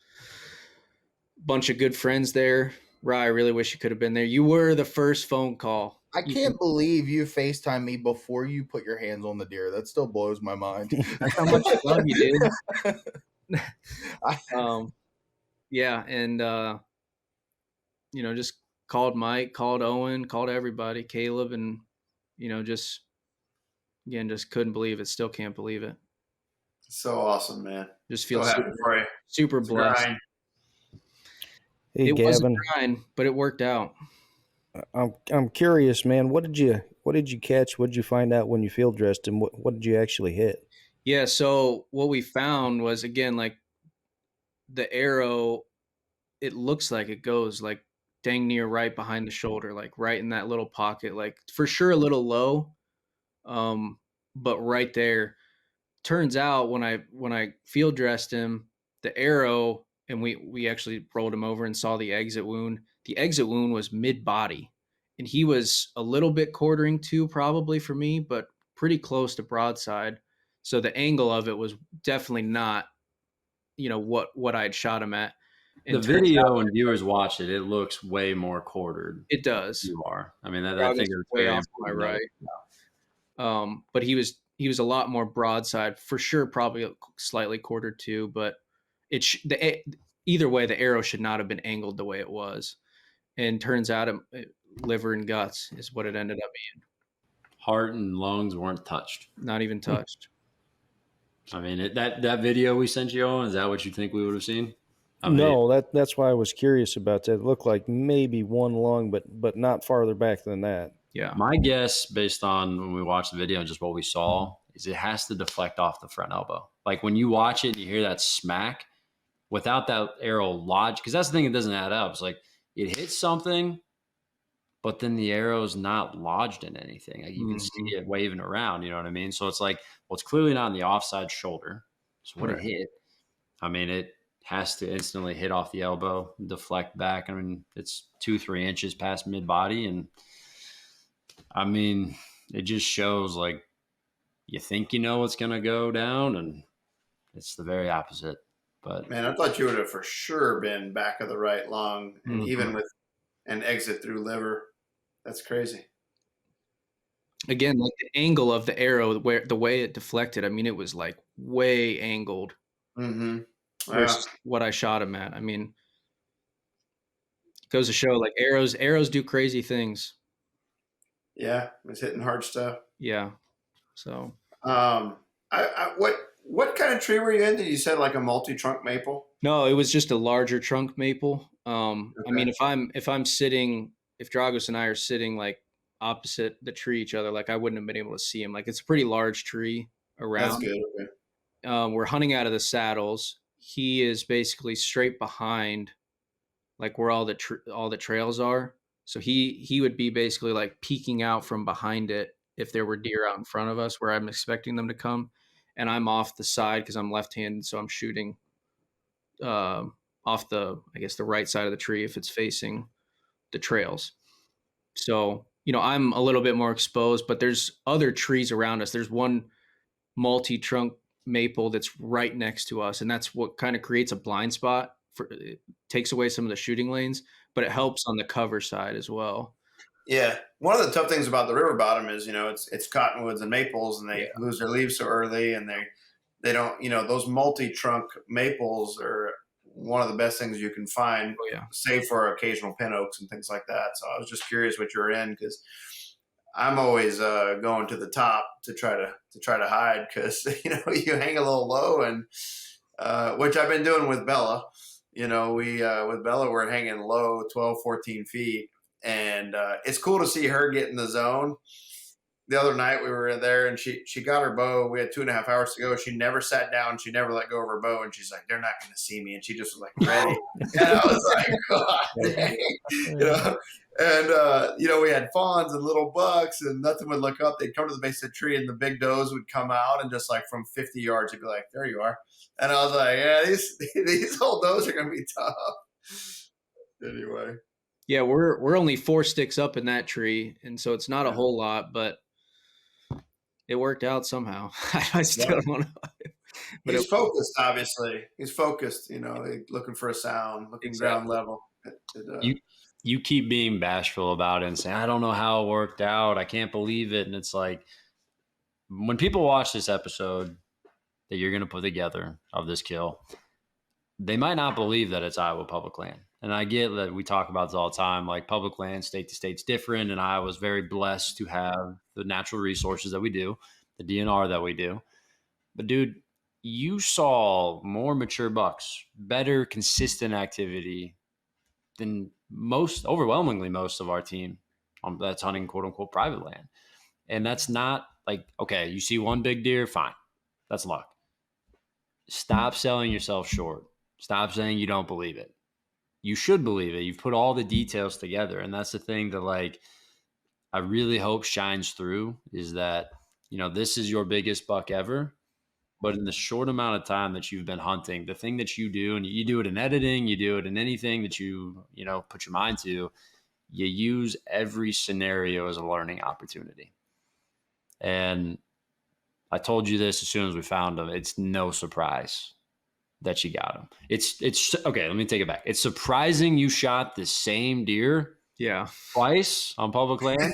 a bunch of good friends there. Rye, I really wish you could have been there. You were the first phone call. I can't believe you FaceTimed me before you put your hands on the deer. That still blows my mind. That's how much I love you, dude. Yeah, and just called Mike, called Owen, called everybody, Caleb, and just couldn't believe it. Still can't believe it. So awesome, man. Just feel so super blessed. Hey, it Gavin, wasn't grind, but it worked out. I'm curious, man. What did you catch? What did you find out when you field dressed, and what did you actually hit? Yeah, so what we found was, again, like the arrow, it looks like it goes like dang near right behind the shoulder, like right in that little pocket, like for sure a little low, but right there. Turns out when I field dressed him, the arrow, and we actually rolled him over and saw the exit wound. The exit wound was mid-body, and he was a little bit quartering to probably for me, but pretty close to broadside. So the angle of it was definitely not, what I had shot him at. And the video, when viewers watch it, it looks way more quartered. It does. You are. I think it's way very off to my right. Yeah. But he was a lot more broadside for sure, probably slightly quartered too, but either way, the arrow should not have been angled the way it was. And turns out liver and guts is what it ended up being. Heart and lungs weren't touched. Not even touched. That video we sent you on, is that what you think we would have seen? No, that's why I was curious about that. It looked like maybe one lung, but not farther back than that. Yeah. My guess, based on when we watched the video and just what we saw, is it has to deflect off the front elbow. Like when you watch it and you hear that smack, without that arrow lodged, because that's the thing that doesn't add up. It's like it hits something, but then the arrow's not lodged in anything. Like you can see it waving around, you know what I mean? So it's like, well, it's clearly not on the offside shoulder. So when it hit, it has to instantly hit off the elbow, deflect back. It's 2-3 inches past mid-body. And it just shows like you think you know what's going to go down, and it's the very opposite. But man, I thought you would have for sure been back of the right lung, and even with an exit through liver. That's crazy. Again, like the angle of the arrow, the way it deflected, it was like way angled. Versus what I shot him at. Goes to show like arrows do crazy things. Yeah, it's hitting hard stuff. Yeah. So what kind of tree were you in? Did you say like a multi-trunk maple? No, it was just a larger trunk maple. Okay. If Dragos and I are sitting like opposite the tree each other, like I wouldn't have been able to see him. Like it's a pretty large tree around. That's good. Okay. We're hunting out of the saddles. He is basically straight behind, like where all the trails are. So he would be basically like peeking out from behind it if there were deer out in front of us where I'm expecting them to come, and I'm off the side because I'm left-handed, so I'm shooting off the right side of the tree if it's facing the trails. So I'm a little bit more exposed, but there's other trees around us. There's one multi-trunk maple that's right next to us, and that's what kind of creates a blind spot. It takes away some of the shooting lanes, but it helps on the cover side as well. Yeah, one of the tough things about the river bottom is, it's cottonwoods and maples, and they lose their leaves so early, and they don't, those multi-trunk maples are one of the best things you can find, save for occasional pin oaks and things like that. So I was just curious what you're in, because I'm always going to the top to try to hide, because you hang a little low, and which I've been doing with Bella. With Bella, we're hanging low 12, 14 feet. And it's cool to see her get in the zone. The other night we were there, and she got her bow. We had 2.5 hours to go. She never sat down. She never let go of her bow. And she's like, they're not going to see me. And she just was like, ready. And I was like, God dang. And, we had fawns and little bucks, and nothing would look up. They'd come to the base of the tree, and the big does would come out, and just like from 50 yards, they'd be like, there you are. And I was like, yeah, these old does are going to be tough. Anyway. Yeah, we're only 4 sticks up in that tree, and so it's not a whole lot, but it worked out somehow. I still don't know. But he's focused, obviously. He's focused, looking for a sound, looking ground level. You keep being bashful about it and saying, I don't know how it worked out. I can't believe it. And it's like, when people watch this episode that you're going to put together of this kill, they might not believe that it's Iowa public land. And I get that we talk about this all the time, like public land, state to state's different. And I was very blessed to have the natural resources that we do, the DNR that we do. But dude, you saw more mature bucks, better consistent activity than overwhelmingly most of our team that's hunting quote unquote private land. And that's not like, okay, you see one big deer, fine. That's luck. Stop selling yourself short. Stop saying you don't believe it. You should believe it. You've put all the details together. And that's the thing that I really hope shines through, is that, this is your biggest buck ever. But in the short amount of time that you've been hunting, the thing that you do, and you do it in editing, you do it in anything that you put your mind to, you use every scenario as a learning opportunity. And I told you this as soon as we found him. It's no surprise that you got him. It's okay. Let me take it back. It's surprising you shot the same deer, twice on public land.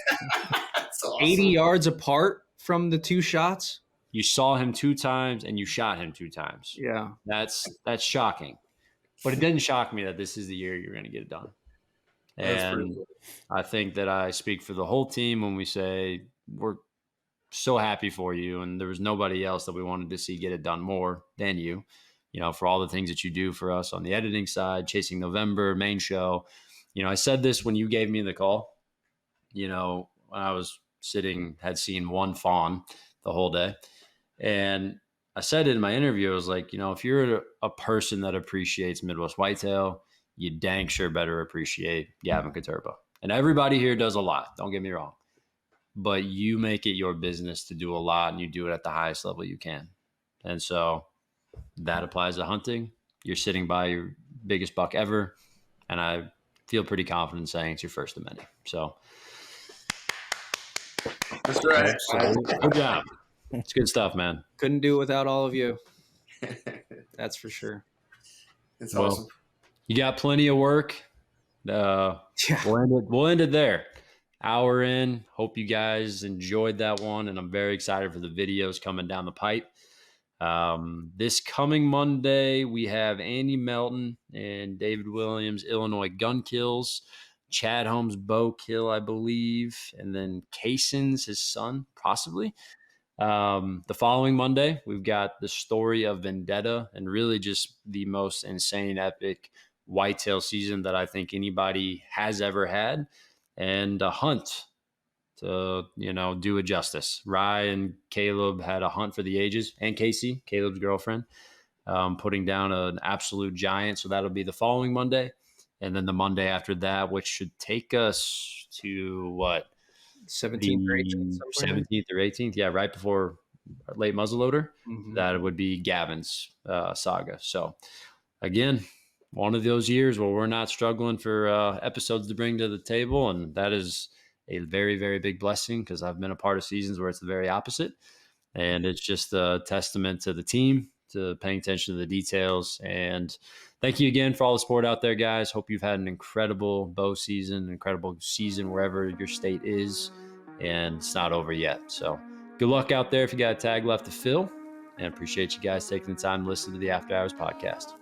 That's awesome. 80 yards apart from the 2 shots. You saw him 2 times and you shot him 2 times. Yeah, that's shocking. But it didn't shock me that this is the year you're going to get it done. And I think that I speak for the whole team when we say we're so happy for you, and there was nobody else that we wanted to see get it done more than you. For all the things that you do for us on the editing side, Chasing November, main show. I said this when you gave me the call, when I was had seen one fawn the whole day. And I said it in my interview, I was like, if you're a person that appreciates Midwest Whitetail, you dang sure better appreciate Gavin Koterba. And everybody here does a lot, don't get me wrong. But you make it your business to do a lot, and you do it at the highest level you can. And so that applies to hunting. You're sitting by your biggest buck ever, and I feel pretty confident saying it's your first of many. So that's right. Good job. It's good stuff, man. Couldn't do it without all of you. That's for sure. It's awesome. You got plenty of work. We'll end it there. Hour in. Hope you guys enjoyed that one, and I'm very excited for the videos coming down the pipe. This coming Monday, we have Andy Melton and David Williams, Illinois gun kills, Chad Holmes bow kill, I believe, and then Kaysen's his son, possibly. The following Monday, we've got the story of Vendetta, and really just the most insane, epic whitetail season that I think anybody has ever had, and a hunt to, do it justice. Rye and Caleb had a hunt for the ages, and Casey, Caleb's girlfriend, putting down an absolute giant. So that'll be the following Monday. And then the Monday after that, which should take us to what? 17th or 18th. 17th or 18th. Yeah, right before late muzzleloader. Mm-hmm. That would be Gavin's saga. So again, one of those years where we're not struggling for episodes to bring to the table. And that is a very, very big blessing, because I've been a part of seasons where it's the very opposite. And it's just a testament to the team, to paying attention to the details. And thank you again for all the support out there, guys. Hope you've had an incredible bow season, incredible season wherever your state is. And it's not over yet. So good luck out there if you got a tag left to fill. And appreciate you guys taking the time to listen to the After Hours podcast.